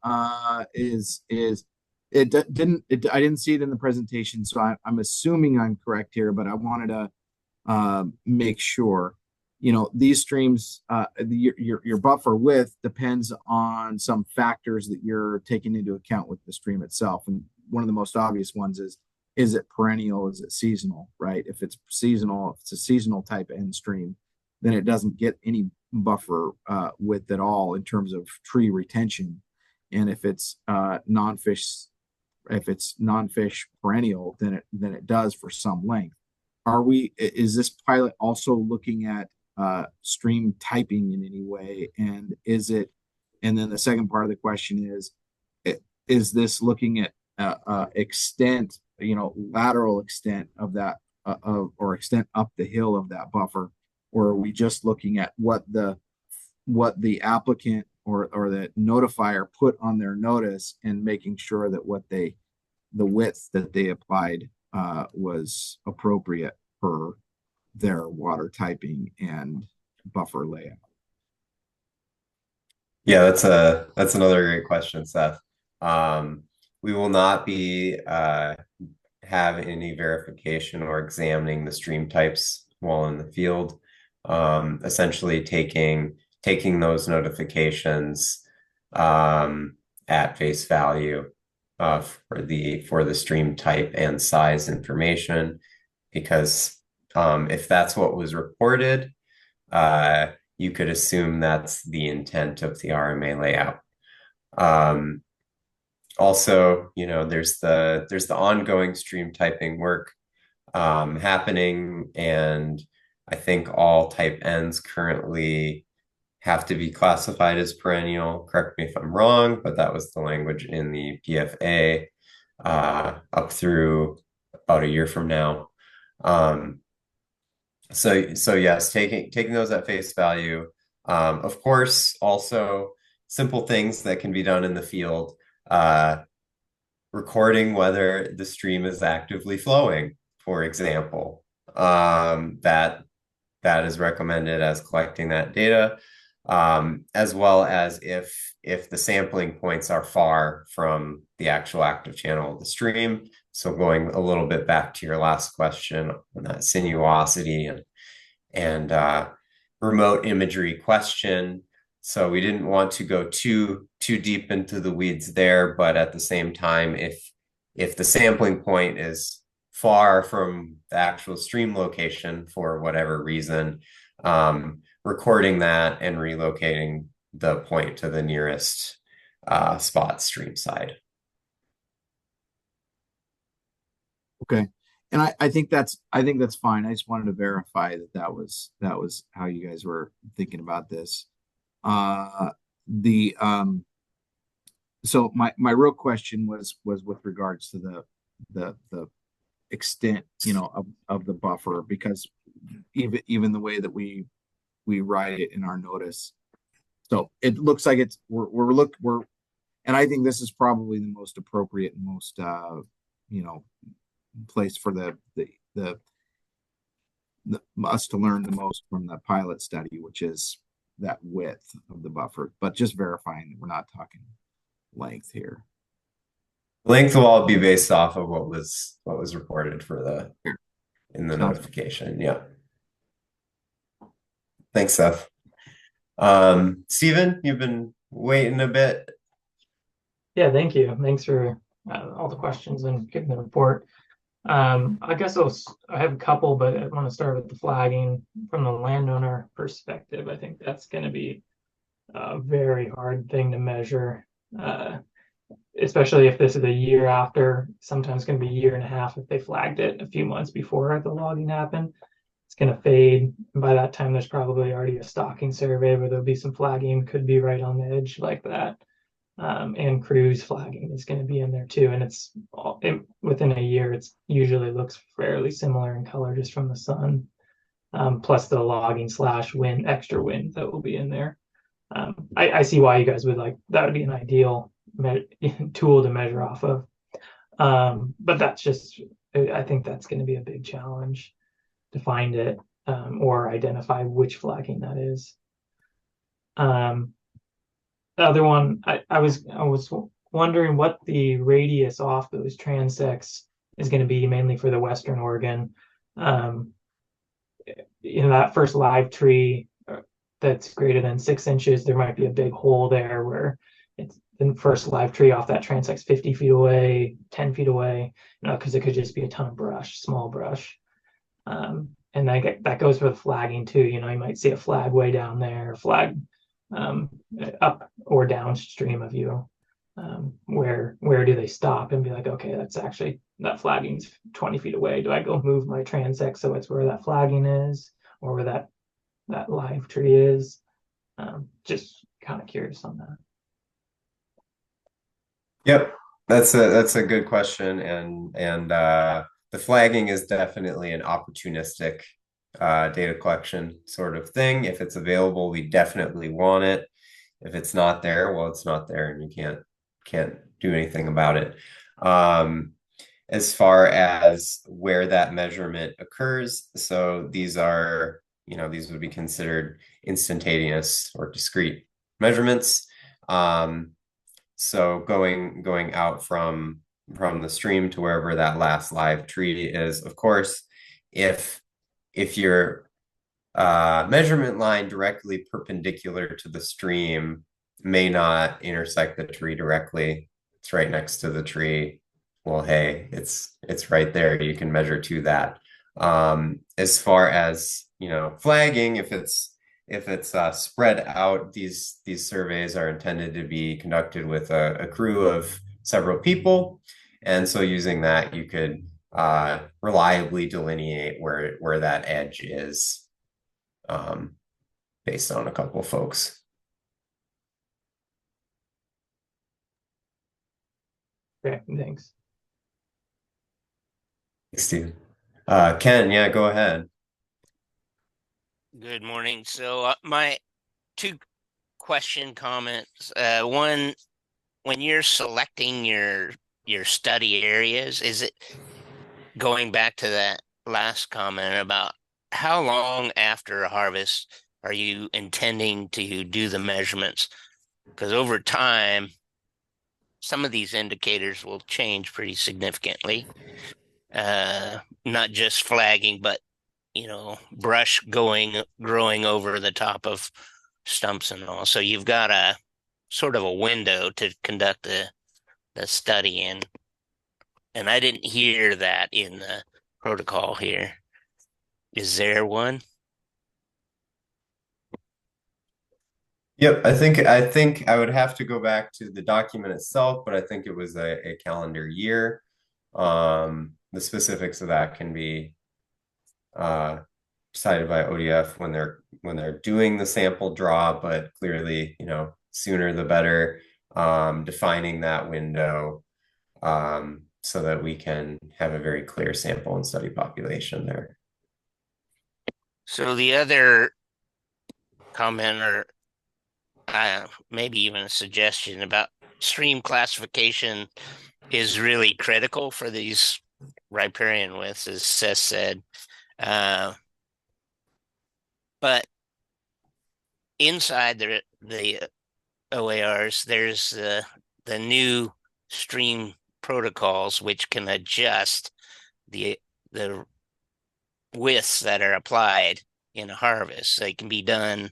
is I didn't see it in the presentation, so I'm assuming I'm correct here, but I wanted to make sure. These streams, your buffer width depends on some factors that you're taking into account with the stream itself. And one of the most obvious ones is it perennial? Is it seasonal, right? If it's seasonal, if it's a seasonal type end stream, then it doesn't get any buffer width at all in terms of tree retention. and if it's non-fish, if it's non-fish perennial, then it does for some length. Is this pilot also looking at stream typing in any way? And then the second part of the question is this looking at extent, lateral extent of that, or extent up the hill of that buffer, or are we just looking at what the applicant or the notifier put on their notice and making sure that the width that they applied was appropriate for their water typing and buffer layout? Yeah, that's another great question, Seth. We will not be have any verification or examining the stream types while in the field. Essentially taking those notifications at face value for the stream type and size information, because if that's what was reported, you could assume that's the intent of the RMA layout. Also, there's the ongoing stream typing work happening, and I think all type Ns currently have to be classified as perennial. Correct me if I'm wrong, but that was the language in the PFA up through about a year from now. So yes, taking those at face value. Of course, also simple things that can be done in the field, recording whether the stream is actively flowing, for example. That is recommended as collecting that data, as well as if the sampling points are far from the actual active channel of the stream. So going a little bit back to your last question on that sinuosity and remote imagery question. So we didn't want to go too deep into the weeds there, but at the same time, if the sampling point is far from the actual stream location for whatever reason, recording that and relocating the point to the nearest spot stream side. Okay. And I think that's fine. I just wanted to verify that was how you guys were thinking about this. So my real question was with regards to the extent, of the buffer, because even the way that we write it in our notice. So it looks like we're and I think this is probably the most appropriate and most place for us to learn the most from the pilot study, which is that width of the buffer, but just verifying that we're not talking length here. Length will all be based off of what was reported in the Sounds notification. Yeah. Thanks, Seth. Stephen, you've been waiting a bit. Yeah, thank you. Thanks for all the questions and getting the report. I guess I have a couple, but I want to start with the flagging from the landowner perspective. I think that's going to be a very hard thing to measure, especially if this is a year after. Sometimes it's going to be a year and a half if they flagged it a few months before the logging happened. It's going to fade. And by that time, there's probably already a stalking survey where there'll be some flagging, could be right on the edge like that. And cruise flagging is going to be in there too. And within a year, it usually looks fairly similar in color just from the sun, plus the logging / wind, extra wind that will be in there. I see why you guys would that would be an ideal tool to measure off of. But I think that's going to be a big challenge to find it or identify which flagging that is. The other one, I was wondering what the radius off those transects is going to be, mainly for the Western Oregon. That first live tree that's greater than 6 inches, there might be a big hole there where it's the first live tree off that transect's 50 feet away, 10 feet away, because it could just be a ton of brush, small brush. And that goes for the flagging too. You might see a flag way down there, flag up or downstream of you. where do they stop and be like, okay, that's actually that flagging's 20 feet away. Do I go move my transect so it's where that flagging is or where that live tree is? Just kind of curious on that. Yep, that's a good question, and the flagging is definitely an opportunistic data collection sort of thing. If it's available, we definitely want it. If it's not there, well, it's not there, and you can't do anything about it. As far as where that measurement occurs, so these are, these would be considered instantaneous or discrete measurements. So going out from the stream to wherever that last live tree is, of course, if your measurement line directly perpendicular to the stream may not intersect the tree directly, it's right next to the tree. Well, hey, it's right there. You can measure to that. As far as, flagging, if it's spread out, these surveys are intended to be conducted with a crew of several people, and so using that, you could reliably delineate where that edge is, based on a couple of folks. Okay, thanks. Thanks, Steve. Ken, yeah, go ahead. Good morning. So my two question comments. One, when you're selecting your study areas, is it going back to that last comment about how long after a harvest are you intending to do the measurements? Because over time, some of these indicators will change pretty significantly. Not just flagging, but brush growing over the top of stumps and all. So you've got a sort of a window to conduct the study in. And I didn't hear that in the protocol here. Is there one? Yep, I think I would have to go back to the document itself, but I think it was a calendar year. The specifics of that can be decided by ODF when they're doing the sample draw, but clearly, sooner the better. Defining that window, so that we can have a very clear sample and study population there. So the other comment, or maybe even a suggestion about stream classification, is really critical for these riparian widths, as Seth said. But inside the OARs, there's the new stream protocols which can adjust the widths that are applied in a harvest. They can be done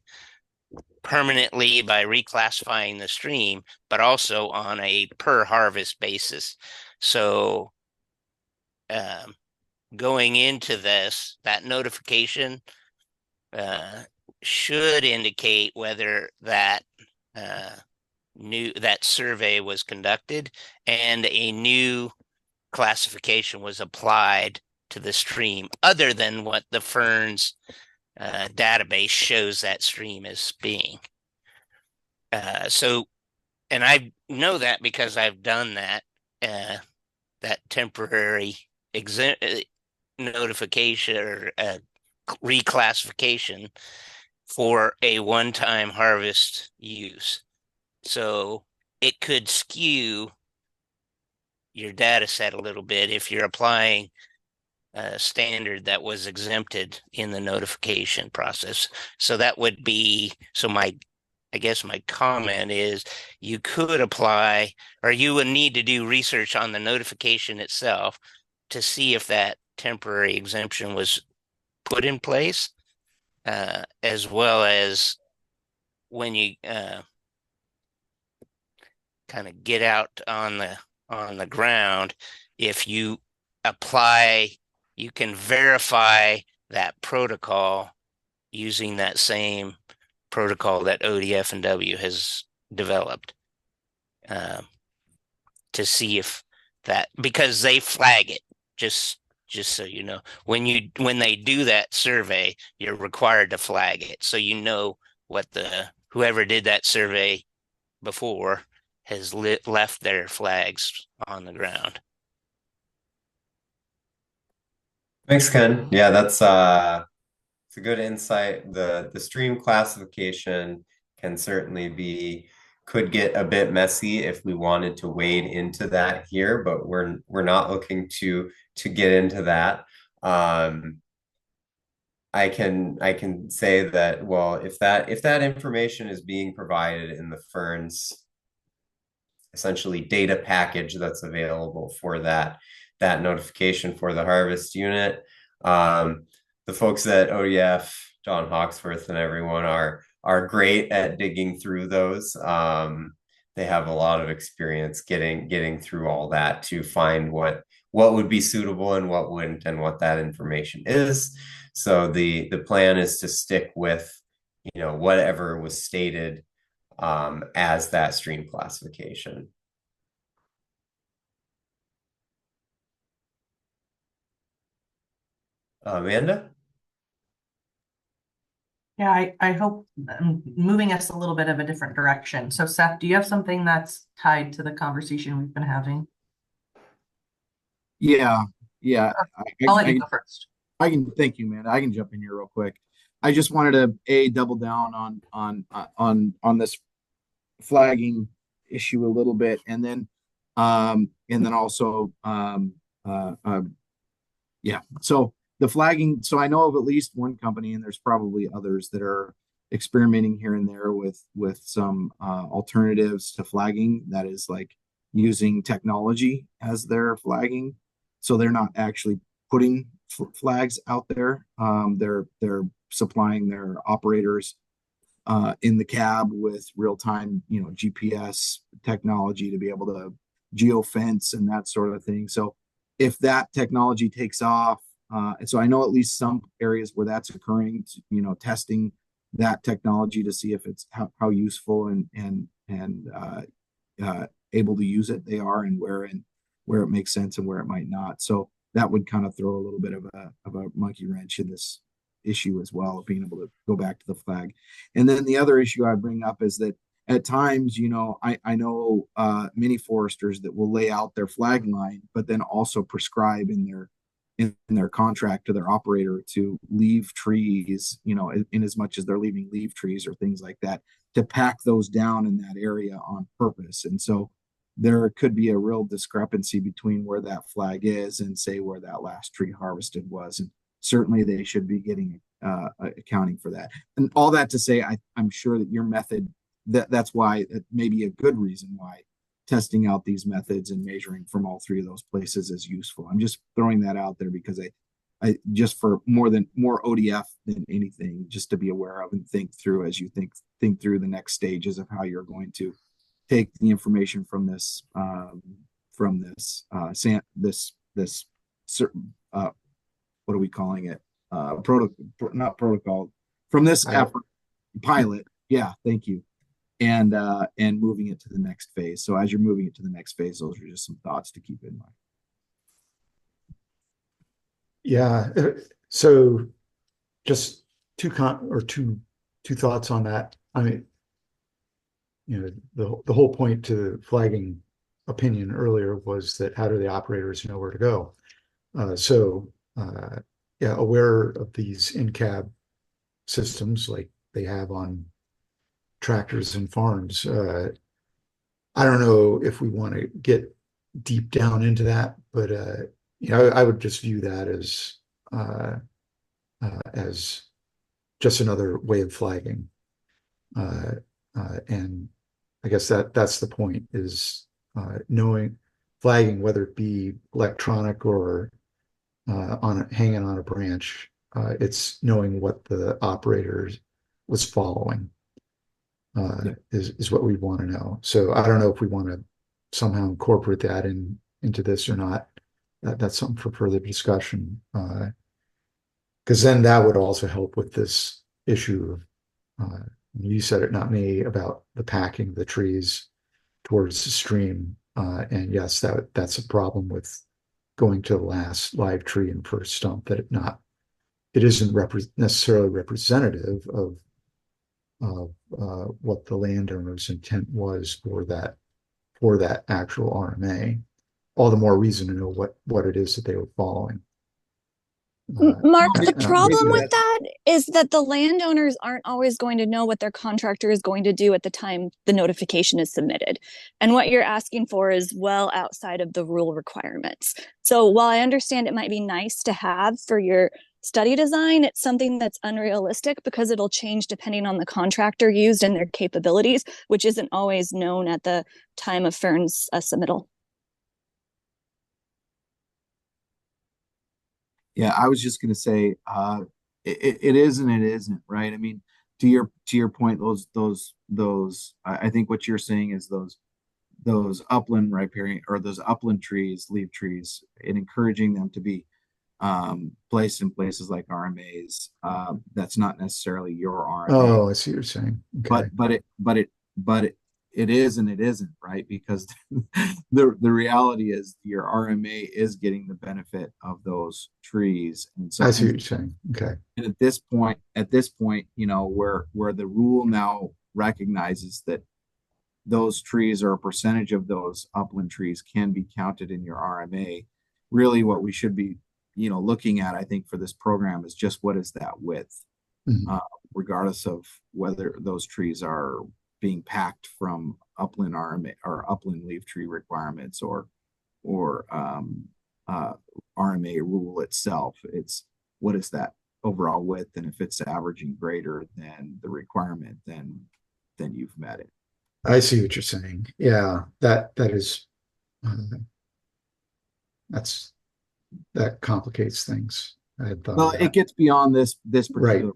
permanently by reclassifying the stream, but also on a per harvest basis. So going into this, that notification should indicate whether that that survey was conducted and a new classification was applied to the stream, other than what the Ferns database shows that stream as being. And I know that because I've done that temporary notification or reclassification for a one-time harvest use. So it could skew your data set a little bit if you're applying a standard that was exempted in the notification process. So that would be, I guess my comment is you could apply, or you would need to do research on the notification itself to see if that temporary exemption was put in place, as well as when you kind of get out on the ground, if you apply, you can verify that protocol using that same protocol that ODF and W has developed. to see if that, because they flag it, just so you know, when they do that survey, you're required to flag it so you know what whoever did that survey before has left their flags on the ground. Thanks, Ken. Yeah, that's it's a good insight. The stream classification can certainly could get a bit messy if we wanted to wade into that here, but we're not looking to get into that. I can say that, well, if that information is being provided in the Ferns essentially data package that's available for that notification for the harvest unit. The folks at ODF, John Hawksworth and everyone are great at digging through those. They have a lot of experience getting through all that to find what would be suitable and what wouldn't, and what that information is. So the plan is to stick with, whatever was stated as that stream classification. Amanda? Yeah, I hope I'm moving us a little bit of a different direction. So Seth, do you have something that's tied to the conversation we've been having? Yeah, yeah. I'll let you go first. I can, thank you, man. I can jump in here real quick. I just wanted to double down on this flagging issue a little bit, and then also yeah. So the flagging. So I know of at least one company, and there's probably others that are experimenting here and there with some alternatives to flagging. That is like using technology as their flagging. So they're not actually putting flags out there. They're supplying their operators in the cab with real-time, GPS technology to be able to geofence and that sort of thing. So if that technology takes off, and so I know at least some areas where that's occurring, testing that technology to see if it's how useful and able to use it they are, and where it makes sense and where it might not. So that would kind of throw a little bit of a monkey wrench in this issue as well, of being able to go back to the flag. And then the other issue I bring up is that at times, I know many foresters that will lay out their flag line, but then also prescribe in their contract to their operator to leave trees, in as much as they're leaving leaf trees or things like that, to pack those down in that area on purpose. And so there could be a real discrepancy between where that flag is and say where that last tree harvested was. And certainly they should be getting accounting for that. And all that to say, I'm sure that your method, that's why it may be a good reason why testing out these methods and measuring from all three of those places is useful. I'm just throwing that out there because I just for more ODF than anything, just to be aware of and think through as you think through the next stages of how you're going to take the information from this what are we calling it? Not protocol, from this effort pilot. Yeah, thank you. And moving it to the next phase. So as you're moving it to the next phase, those are just some thoughts to keep in mind. Yeah. So just two thoughts on that. I mean, the whole point to flagging opinion earlier was that how do the operators know where to go? Yeah, aware of these in-cab systems like they have on tractors and farms. I don't know if we want to get deep down into that, but I would just view that as just another way of flagging. And I guess that's the point, is knowing flagging, whether it be electronic or hanging on a branch. It's knowing what the operator was following is what we want to know. So I don't know if we want to somehow incorporate that into this or not. That's something for further discussion. Because then that would also help with this issue of, you said it, not me, about the packing of the trees towards the stream. And yes, that's a problem with going to the last live tree and first stump, that it isn't necessarily representative of what the landowner's intent was for that actual RMA. All the more reason to know what it is that they were following. Mark, the Maybe problem with that, that is that the landowners aren't always going to know what their contractor is going to do at the time the notification is submitted. And what you're asking for is well outside of the rule requirements. So while I understand it might be nice to have for your study design, it's something that's unrealistic because it'll change depending on the contractor used and their capabilities, which isn't always known at the time of Fern's submittal. Yeah, I was just going to say, it is and it isn't, right? I mean, to your point, those I think what you're saying is those upland riparian or those upland trees, leaf trees, and encouraging them to be placed in places like RMAs. That's not necessarily your RMA, oh, I see what you're saying. Okay. but it is and it isn't, right? Because the reality is your RMA is getting the benefit of those trees, and so I see what you're saying. Okay. and at this point, you know, where the rule now recognizes that those trees or a percentage of those upland trees can be counted in your RMA. Really, what we should be, you know, looking at, I think, for this program is just what is that width, Mhm. regardless of whether those trees are being packed from upland RMA or upland leaf tree requirements or RMA rule itself. It's what is that overall width, and if it's averaging greater than the requirement, then you've met it. I see what you're saying. Yeah, that is uh, that's that complicates things. I had thought Well, of it that. gets beyond this Right. particular,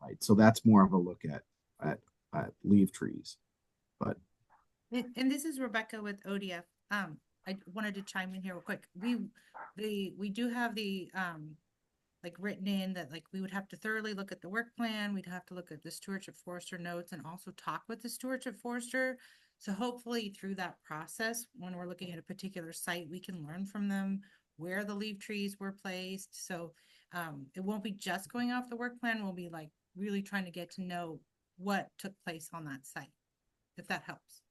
right? So that's more of a look at leaf trees. But And this is Rebecca with ODF. I wanted to chime in here real quick. We do have the like written in that like we would have to thoroughly look at the work plan. We'd have to look at the stewardship forester notes and also talk with the stewardship forester. So hopefully through that process, when we're looking at a particular site, we can learn from them where the leaf trees were placed. So it won't be just going off the work plan. We'll be like really trying to get to know what took place on that site, if that helps.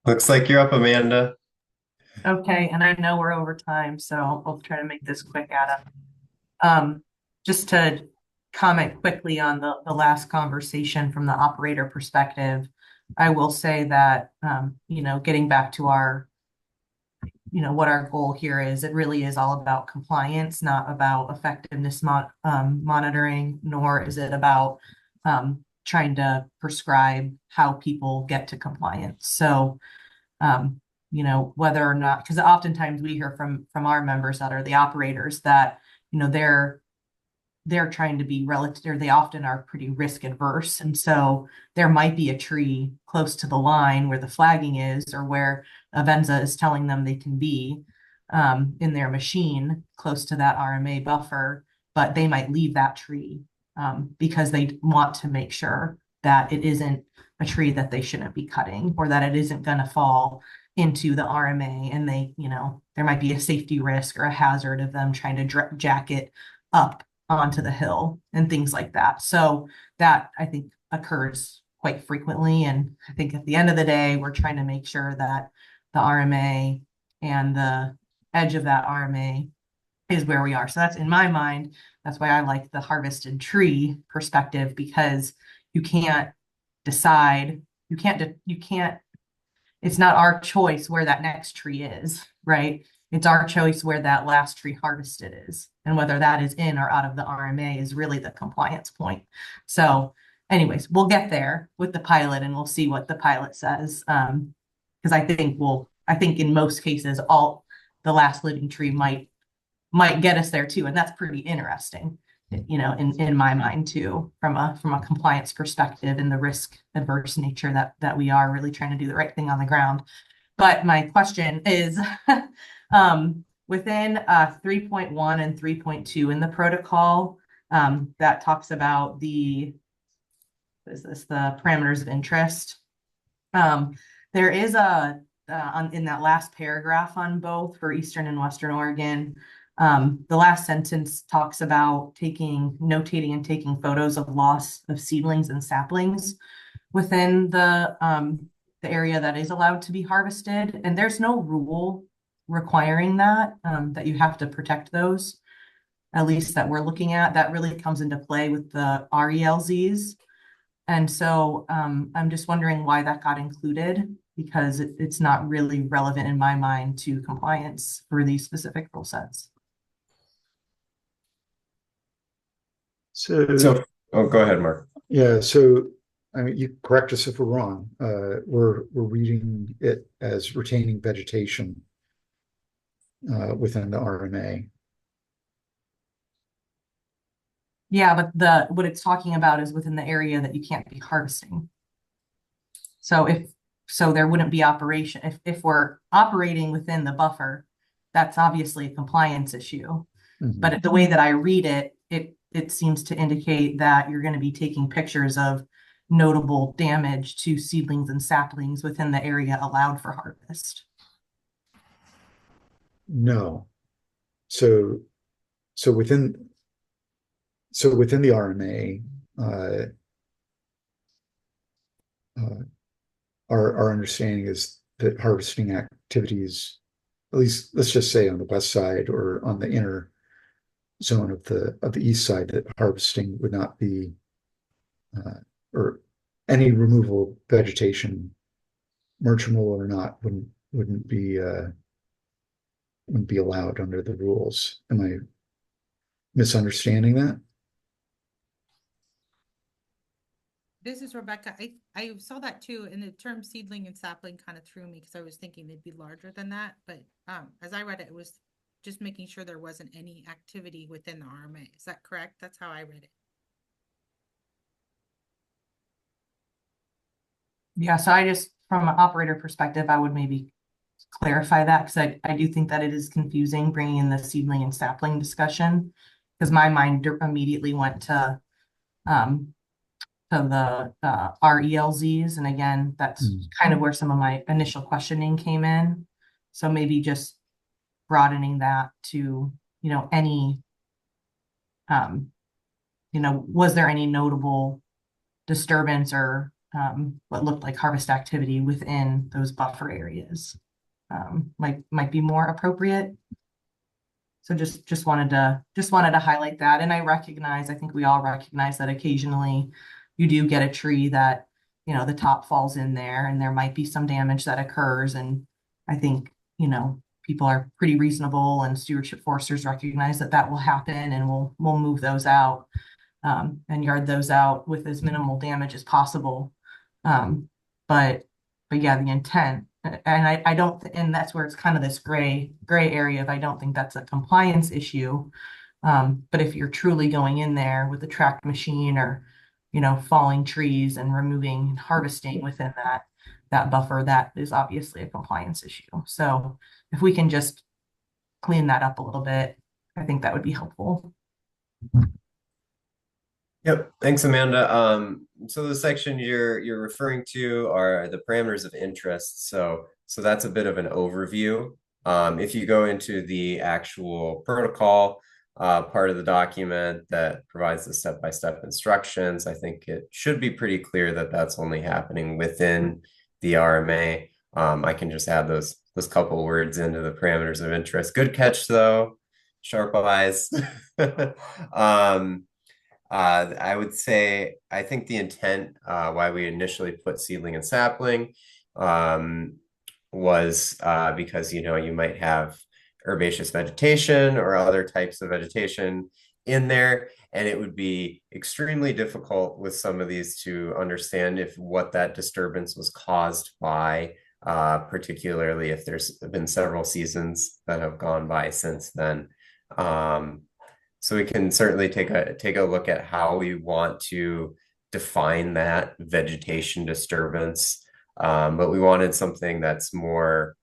Looks like you're up, Amanda. Okay, and I know we're over time, so I'll try to make this quick, Adam. Just to comment quickly on the last conversation from the operator perspective, I will say that, you know, getting back to our, you know, what our goal here is, it really is all about compliance, not about effectiveness monitoring, nor is it about trying to prescribe how people get to compliance. So, you know, whether or not, because oftentimes we hear from our members that are the operators that, you know, they're trying to be relative, or they often are pretty risk adverse. And so there might be a tree close to the line where the flagging is, or where Avenza is telling them they can be in their machine close to that RMA buffer, but they might leave that tree because they want to make sure that it isn't a tree that they shouldn't be cutting, or that it isn't going to fall into the RMA. And they, you know, there might be a safety risk or a hazard of them trying to jack it up onto the hill and things like that. So that, I think, occurs quite frequently. And I think at the end of the day, we're trying to make sure that the RMA and the edge of that RMA is where we are. So that's, in my mind, that's why I like the harvested tree perspective, because you can't decide, you can't, it's not our choice where that next tree is, right? It's our choice where that last tree harvested is. And whether that is in or out of the RMA is really the compliance point. So anyways, we'll get there with the pilot and we'll see what the pilot says. Because I think in most cases, all the last living tree might get us there too. And that's pretty interesting, you know, in my mind too, from a compliance perspective and the risk adverse nature that we are really trying to do the right thing on the ground. But my question is, Within 3.1 and 3.2 in the protocol, that talks about the parameters of interest. There is in that last paragraph on both for Eastern and Western Oregon, the last sentence talks about notating and taking photos of loss of seedlings and saplings within the area that is allowed to be harvested. And there's no rule requiring that you have to protect those, at least that we're looking at. That really comes into play with the RELZs. And so I'm just wondering why that got included, because it's not really relevant in my mind to compliance for these specific rule sets. So, oh, go ahead, Mark. Yeah, so I mean, you correct us if we're wrong. We're reading it as retaining vegetation within the RMA. Yeah, but what it's talking about is within the area that you can't be harvesting. So there wouldn't be operation. If we're operating within the buffer, that's obviously a compliance issue. Mhm. But the way that I read it, it seems to indicate that you're going to be taking pictures of notable damage to seedlings and saplings within the area allowed for harvest. No. So within the RMA, our understanding is that harvesting activities, at least let's just say on the west side or on the inner zone of the east side, that harvesting would not be or any removal of vegetation, merchantable or not, wouldn't be allowed under the rules. Am I misunderstanding that? This is Rebecca. I saw that too, and the term seedling and sapling kind of threw me because I was thinking they'd be larger than that. But as I read it, it was just making sure there wasn't any activity within the RMA. Is that correct? That's how I read it. Yeah, so I just, from an operator perspective, I would maybe clarify that, because I do think that it is confusing bringing in the seedling and sapling discussion, because my mind immediately went to the RELZs, and again, that's kind of where some of my initial questioning came in. So maybe just broadening that to, any, was there any notable disturbance or what looked like harvest activity within those buffer areas? Might be more appropriate. So just wanted to highlight that. And I think we all recognize that occasionally you do get a tree that, the top falls in there and there might be some damage that occurs. And I think, people are pretty reasonable, and stewardship foresters recognize that will happen, and we'll move those out and yard those out with as minimal damage as possible. But yeah, the intent, and I don't, and that's where it's kind of this gray area of, I don't think that's a compliance issue. But if you're truly going in there with a tracked machine or, falling trees and removing and harvesting within that buffer, that is obviously a compliance issue. So if we can just clean that up a little bit, I think that would be helpful. Yep. Thanks, Amanda. So the section you're referring to are the parameters of interest. So that's a bit of an overview. If you go into the actual protocol part of the document that provides the step-by-step instructions, I think it should be pretty clear that that's only happening within the RMA. I can just add those couple words into the parameters of interest. Good catch, though. Sharp eyes. I would say, I think the intent why we initially put seedling and sapling was because, you might have herbaceous vegetation or other types of vegetation in there, and it would be extremely difficult with some of these to understand what that disturbance was caused by, particularly if there's been several seasons that have gone by since then. So we can certainly take a look at how we want to define that vegetation disturbance, but we wanted something that's more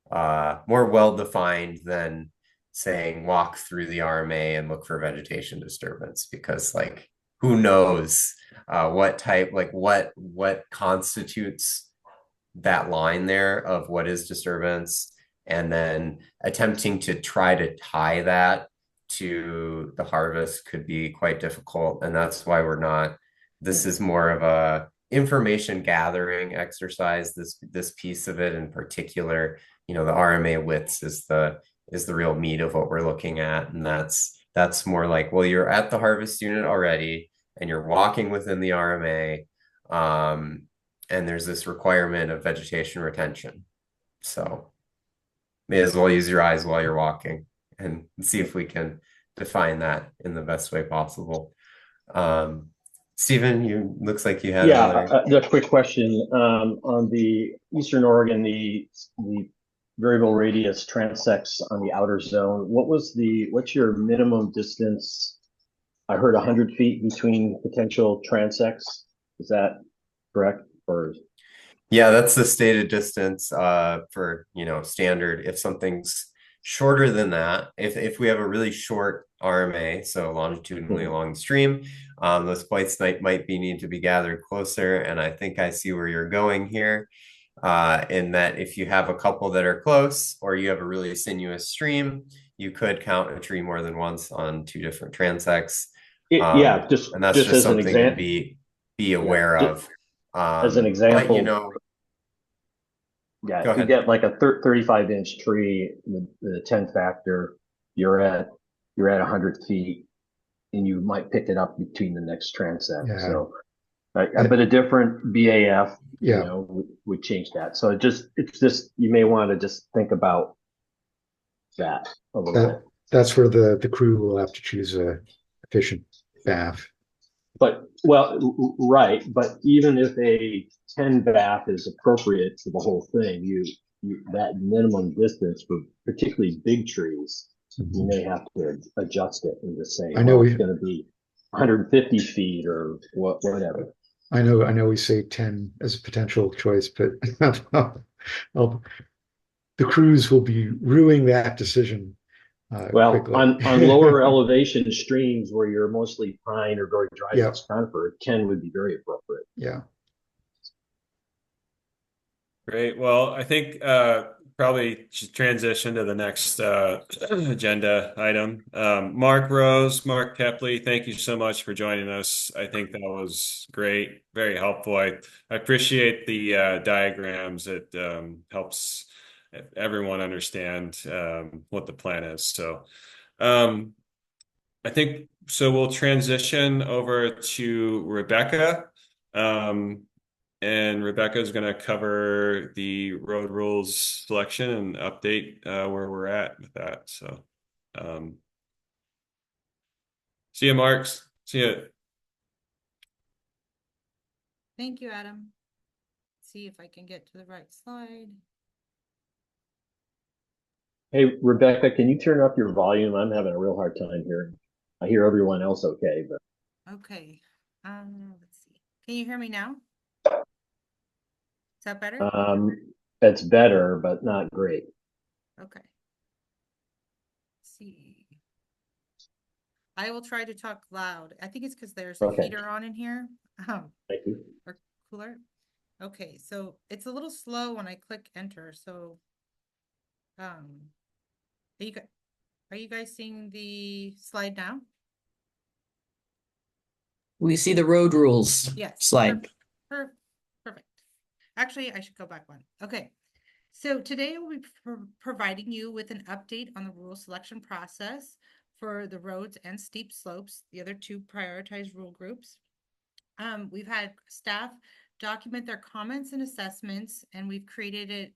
well defined than saying walk through the RMA and look for vegetation disturbance, because like who knows what type, like what constitutes that line there of what is disturbance, and then attempting to try to tie that to the harvest could be quite difficult. And that's why we're not, this is more of a information gathering exercise, this piece of it in particular. You know, the RMA widths is the real meat of what we're looking at. And that's more like, well, you're at the harvest unit already and you're walking within the RMA. And there's this requirement of vegetation retention. So may as well use your eyes while you're walking and see if we can define that in the best way possible. Stephen, you looks like you had another. The quick question on the Eastern Oregon, the variable radius transects on the outer zone. What's your minimum distance? I heard 100 feet between potential transects. Is that correct? Or Yeah, that's the stated distance for, you know, standard. If something's shorter than that, if we have a really short RMA, so longitudinally along the stream, those plates might be need to be gathered closer. And I think I see where you're going here, in that if you have a couple that are close or you have a really sinuous stream, you could count a tree more than once on two different transects. And that's just something to be aware of. As an example, but, you know, if you get like a 35-inch tree, the 10 factor, you're at 100 feet, and you might pick it up between the next transect. Yeah. So, but a different BAF, Yeah. you know, would change that. So it's just you may want to just think about that a little bit. That's where the crew will have to choose a efficient BAF. But right. But even if a 10 BAF is appropriate for the whole thing, you that minimum distance for particularly big trees, you may have to adjust it and just say, I know it's going to be 150 feet or whatever. I know we say 10 as a potential choice, but the crews will be ruining that decision. Quickly. on lower elevation streams where you're mostly pine or very dry conifer, 10 would be very appropriate. Yeah. Great. Well, I think probably should transition to the next agenda item. Mark Rose, Mark Kepley, thank you so much for joining us. I think that was great, very helpful. I appreciate the diagrams. It helps everyone understand what the plan is. So I think so we'll transition over to Rebecca. And Rebecca is going to cover the road rules selection and update where we're at with that. So, see you, Marks. See you. Thank you, Adam. See if I can get to the right slide. Hey, Rebecca, can you turn up your volume? I'm having a real hard time hearing. I hear everyone else okay, but. Okay. Let's see. Can you hear me now? Is that better? That's better, but not great. Okay. Let's see. I will try to talk loud. I think it's because there's a heater on in here. Thank you. Or cooler. Okay, so it's a little slow when I click enter. So, are you guys seeing the slide now? We see the road rules slide. Perfect. Actually, I should go back one. Okay. So today I will be providing you with an update on the rule selection process for the roads and steep slopes, the other two prioritized rule groups. We've had staff document their comments and assessments, and we've created it,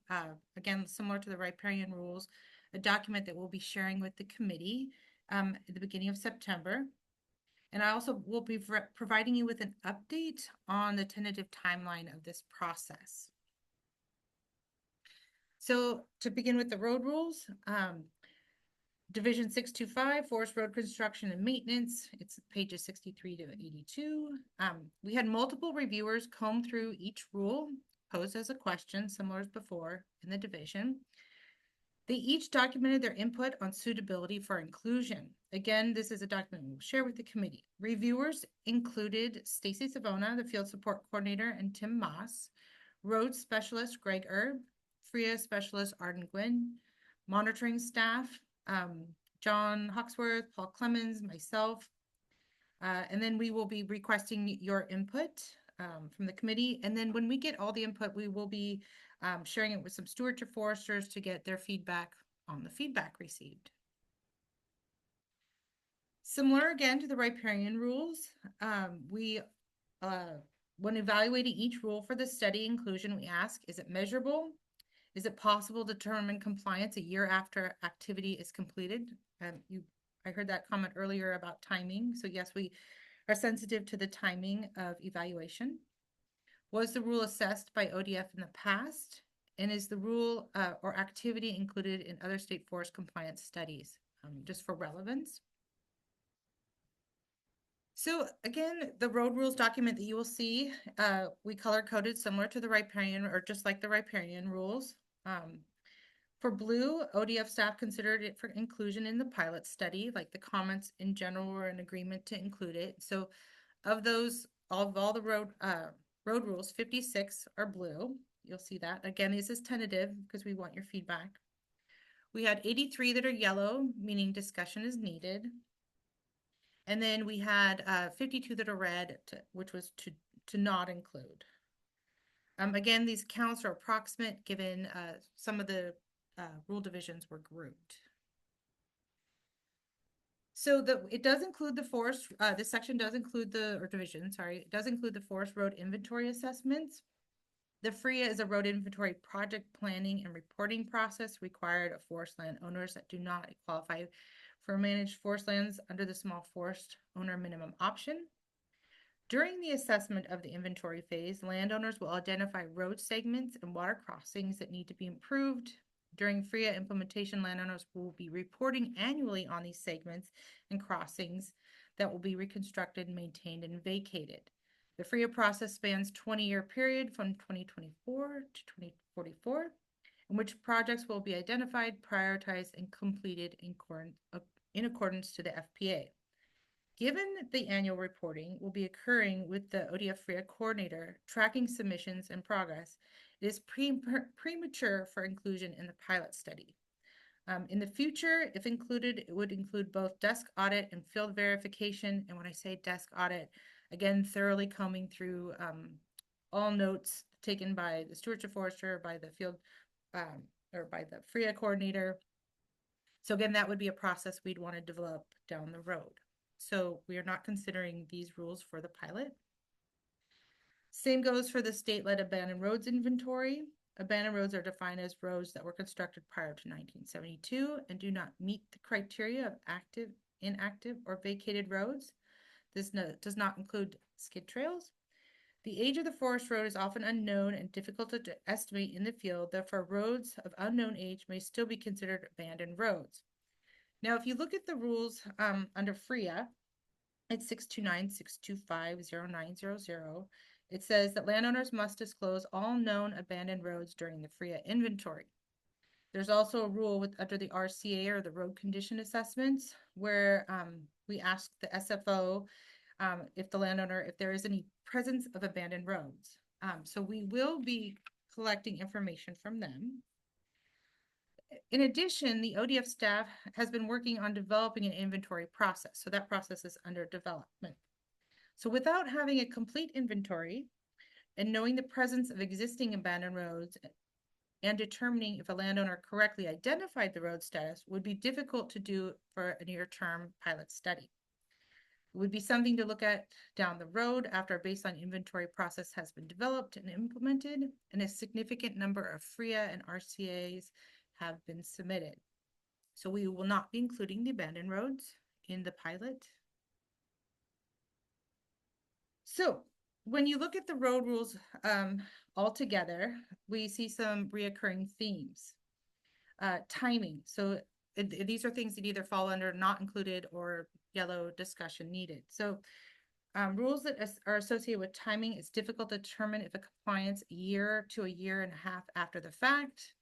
again, similar to the riparian rules, a document that we'll be sharing with the committee at the beginning of September. And I also will be providing you with an update on the tentative timeline of this process. So to begin with the road rules, Division 625, Forest Road Construction and Maintenance, it's pages 63 to 82. We had multiple reviewers comb through each rule, posed as a question, similar as before in the division. They each documented their input on suitability for inclusion. Again, this is a document we'll share with the committee. Reviewers included Stacy Savona, the field support coordinator, and Tim Moss, road specialist Greg Erb, FRIA specialist Arden Gwynn, monitoring staff, John Hawksworth, Paul Clemens, myself. And then we will be requesting your input from the committee. And then when we get all the input, we will be sharing it with some stewardship foresters to get their feedback on the feedback received. Similar again to the riparian rules, when evaluating each rule for the study inclusion, we ask, is it measurable? Is it possible to determine compliance a year after activity is completed? I heard that comment earlier about timing. So yes, we are sensitive to the timing of evaluation. Was the rule assessed by ODF in the past? And is the rule or activity included in other state forest compliance studies, just for relevance? So again, the road rules document that you will see, we color coded similar to the riparian, or just like the riparian rules. For blue, ODF staff considered it for inclusion in the pilot study, like the comments in general were in agreement to include it. So of those, of all the road rules, 56 are blue. You'll see that. Again, this is tentative because we want your feedback. We had 83 that are yellow, meaning discussion is needed. And then we had 52 that are red, which was to not include. Again, these counts are approximate given some of the rule divisions were grouped. So it does include the forest, this section does include or division, sorry, it does include the forest road inventory assessments. The FRIA is a road inventory project planning and reporting process required of forest land owners that do not qualify for managed forest lands under the small forest owner minimum option. During the assessment of the inventory phase, landowners will identify road segments and water crossings that need to be improved. During FRIA implementation, landowners will be reporting annually on these segments and crossings that will be reconstructed, maintained, and vacated. The FRIA process spans 20-year period from 2024 to 2044, in which projects will be identified, prioritized, and completed in accordance to the FPA. Given the annual reporting will be occurring with the ODF FRIA coordinator tracking submissions and progress, it is premature for inclusion in the pilot study. In the future, if included, it would include both desk audit and field verification. And when I say desk audit, again, thoroughly combing through all notes taken by the stewardship forester, by the field or by the FRIA coordinator. So again, that would be a process we'd want to develop down the road. So we are not considering these rules for the pilot. Same goes for the state-led abandoned roads inventory. Abandoned roads are defined as roads that were constructed prior to 1972 and do not meet the criteria of active, inactive, or vacated roads. This does not include skid trails. The age of the forest road is often unknown and difficult to estimate in the field, therefore roads of unknown age may still be considered abandoned roads. Now, if you look at the rules under FRIA, it's 629-625-0900. It says that landowners must disclose all known abandoned roads during the FRIA inventory. There's also a rule under the RCA, or the road condition assessments, where we ask the SFO if there is any presence of abandoned roads. So we will be collecting information from them. In addition, the ODF staff has been working on developing an inventory process. So that process is under development. So without having a complete inventory and knowing the presence of existing abandoned roads and determining if a landowner correctly identified the road status would be difficult to do for a near-term pilot study. It would be something to look at down the road after a baseline inventory process has been developed and implemented, and a significant number of FRIA and RCAs have been submitted. So we will not be including the abandoned roads in the pilot. So when you look at the road rules all together, we see some reoccurring themes. Timing. So these are things that either fall under not included or yellow discussion needed. So rules that are associated with timing, it's difficult to determine if a compliance a year to a year and a half after the fact.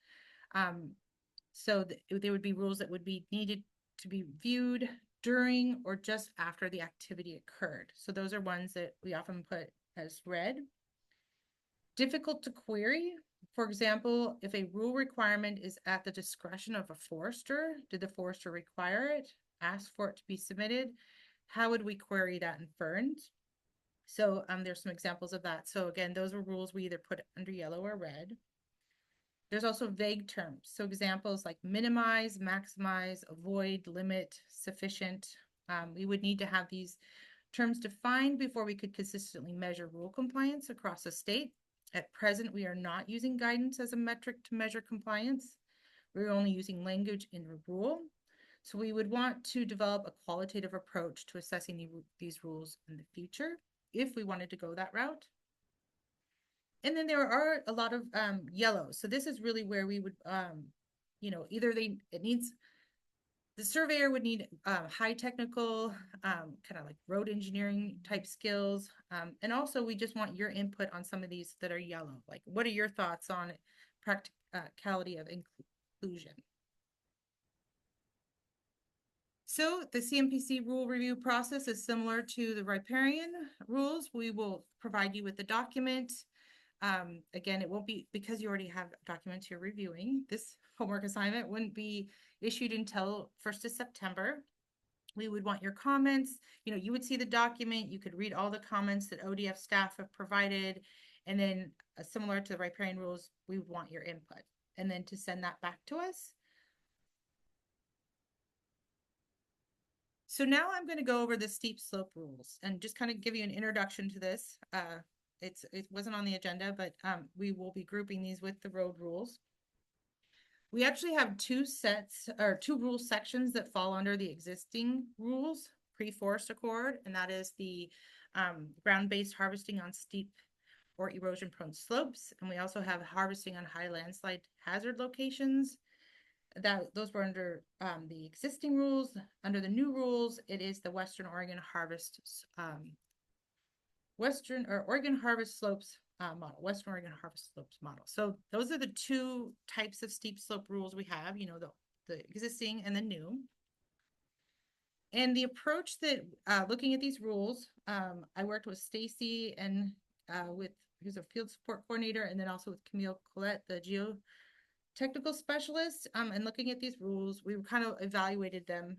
So there would be rules that would be needed to be viewed during or just after the activity occurred. So those are ones that we often put as red. Difficult to query. For example, if a rule requirement is at the discretion of a forester, did the forester require it, ask for it to be submitted? How would we query that in Ferns? So there's some examples of that. So again, those are rules we either put under yellow or red. There's also vague terms. So examples like minimize, maximize, avoid, limit, sufficient. We would need to have these terms defined before we could consistently measure rule compliance across the state. At present, we are not using guidance as a metric to measure compliance. We're only using language in a rule. So we would want to develop a qualitative approach to assessing these rules in the future if we wanted to go that route. And then there are a lot of yellow. So this is really where we would, either the surveyor would need high technical, kind of like road engineering type skills. And also we just want your input on some of these that are yellow. Like, what are your thoughts on practicality of inclusion? So the CMPC rule review process is similar to the riparian rules. We will provide you with the document. Again, it won't be, because you already have documents you're reviewing, this homework assignment wouldn't be issued until 1st of September. We would want your comments. You would see the document, you could read all the comments that ODF staff have provided, and then similar to the riparian rules, we would want your input, and then to send that back to us. So now I'm going to go over the steep slope rules and just kind of give you an introduction to this. It wasn't on the agenda, but we will be grouping these with the road rules. We actually have two rule sections that fall under the existing rules pre-forest accord, and that is the ground-based harvesting on steep or erosion-prone slopes. And we also have harvesting on high landslide hazard locations. Those were under the existing rules. Under the new rules, it is the Western Oregon Harvest Slopes model, Western Oregon Harvest Slopes model. So those are the two types of steep slope rules we have, the existing and the new. And the approach that, looking at these rules, I worked with Stacy and who's a field support coordinator, and then also with Camille Collette, the geotechnical specialist. And looking at these rules, we kind of evaluated them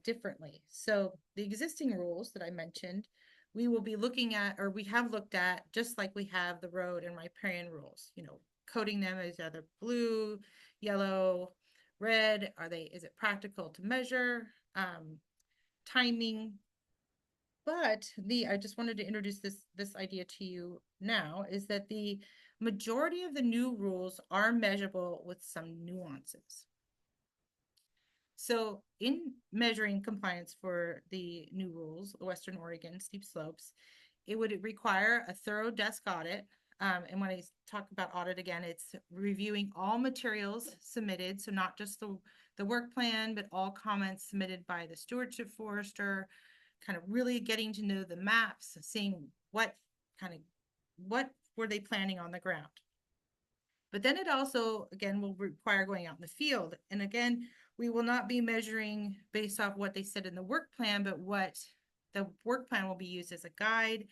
differently. So the existing rules that I mentioned, we will be looking at, or we have looked at, just like we have the road and riparian rules, coding them as either blue, yellow, red. Is it practical to measure? Timing. But I just wanted to introduce this idea to you now, is that the majority of the new rules are measurable with some nuances. So in measuring compliance for the new rules, the Western Oregon steep slopes, it would require a thorough desk audit. And when I talk about audit again, it's reviewing all materials submitted. So not just the work plan, but all comments submitted by the stewardship forester, kind of really getting to know the maps, seeing what were they planning on the ground. But then it also, again, will require going out in the field. And again, we will not be measuring based off what they said in the work plan, but what the work plan will be used as a guide.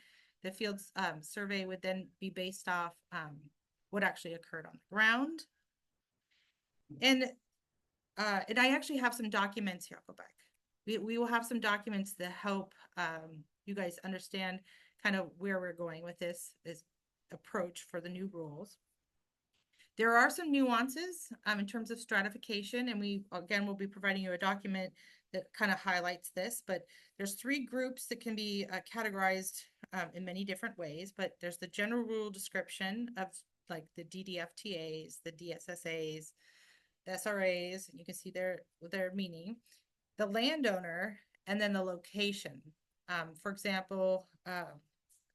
The field survey would then be based off what actually occurred on the ground. And I actually have some documents here. I'll go back. We will have some documents that help you guys understand kind of where we're going with this approach for the new rules. There are some nuances in terms of stratification, and we, again, will be providing you a document that kind of highlights this, but there's 3 groups that can be categorized in many different ways, but there's the general rule description of like the DDFTAs, the DSSAs, the SRAs, and you can see their meaning, the landowner, and then the location. For example, let's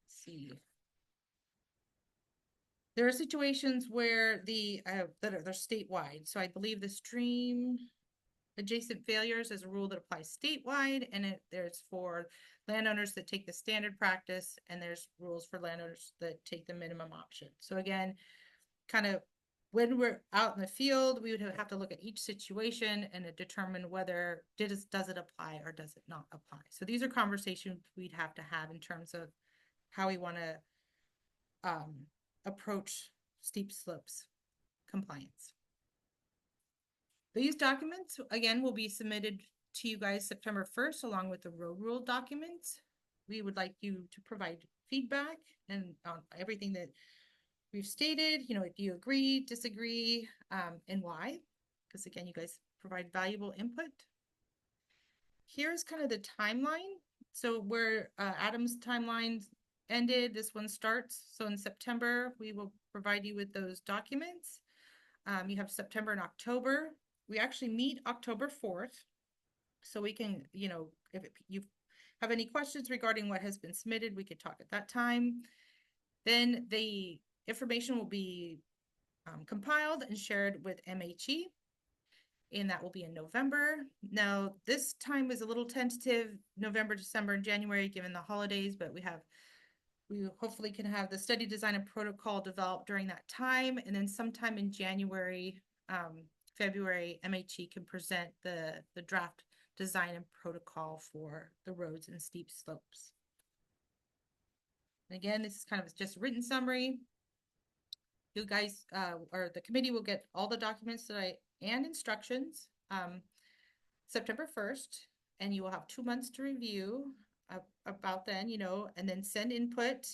see. There are situations where that are statewide. So I believe the stream adjacent failures is a rule that applies statewide, and there's for landowners that take the standard practice, and there's rules for landowners that take the minimum option. So again, kind of when we're out in the field, we would have to look at each situation and determine whether does it apply or does it not apply. So these are conversations we'd have to have in terms of how we want to approach steep slopes compliance. These documents, again, will be submitted to you guys September 1st, along with the road rule documents. We would like you to provide feedback and on everything that we've stated, you know, if you agree, disagree, and why, because again, you guys provide valuable input. Here's kind of the timeline. So where Adam's timeline ended, this one starts. So in September, we will provide you with those documents. You have September and October. We actually meet October 4th. So we can, you know, if you have any questions regarding what has been submitted, we could talk at that time. Then the information will be compiled and shared with MHE, and that will be in November. Now, this time is a little tentative, November, December, and January, given the holidays, but we hopefully can have the study design and protocol developed during that time, and then sometime in January, February, MHE can present the draft design and protocol for the roads and steep slopes. And again, this is kind of just a written summary. You guys, or the committee will get all the documents and instructions September 1st, and you will have 2 months to review about then, you know, and then send input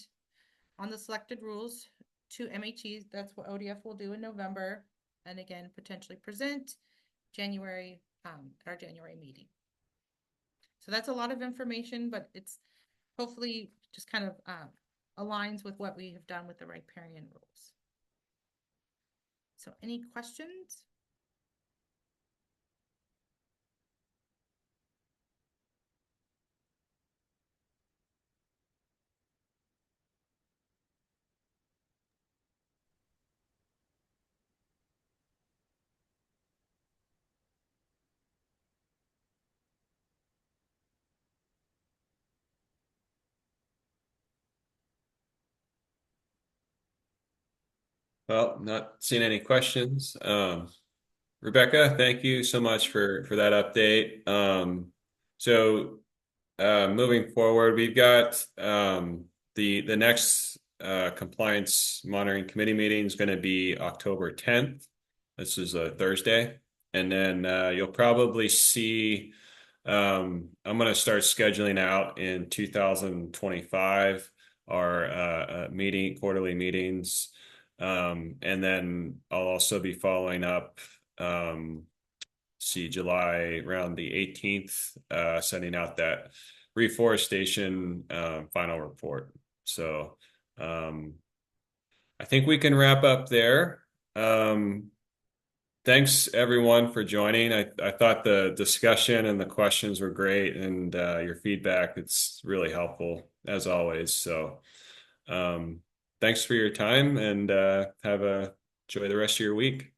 on the selected rules to MHE. That's what ODF will do in November, and again, potentially present January, our January meeting. So that's a lot of information, but it's hopefully just kind of aligns with what we have done with the riparian rules. So any questions? Well, not seeing any questions. Rebecca, thank you so much for that update. So moving forward, we've got the next compliance monitoring committee meeting is going to be October 10th. This is a Thursday, and then you'll probably see. I'm going to start scheduling out in 2025 our quarterly meetings. And then I'll also be following up, July around the 18th, sending out that reforestation final report. So I think we can wrap up there. Thanks everyone for joining. I thought the discussion and the questions were great, and your feedback, it's really helpful as always. So thanks for your time, and enjoy the rest of your week.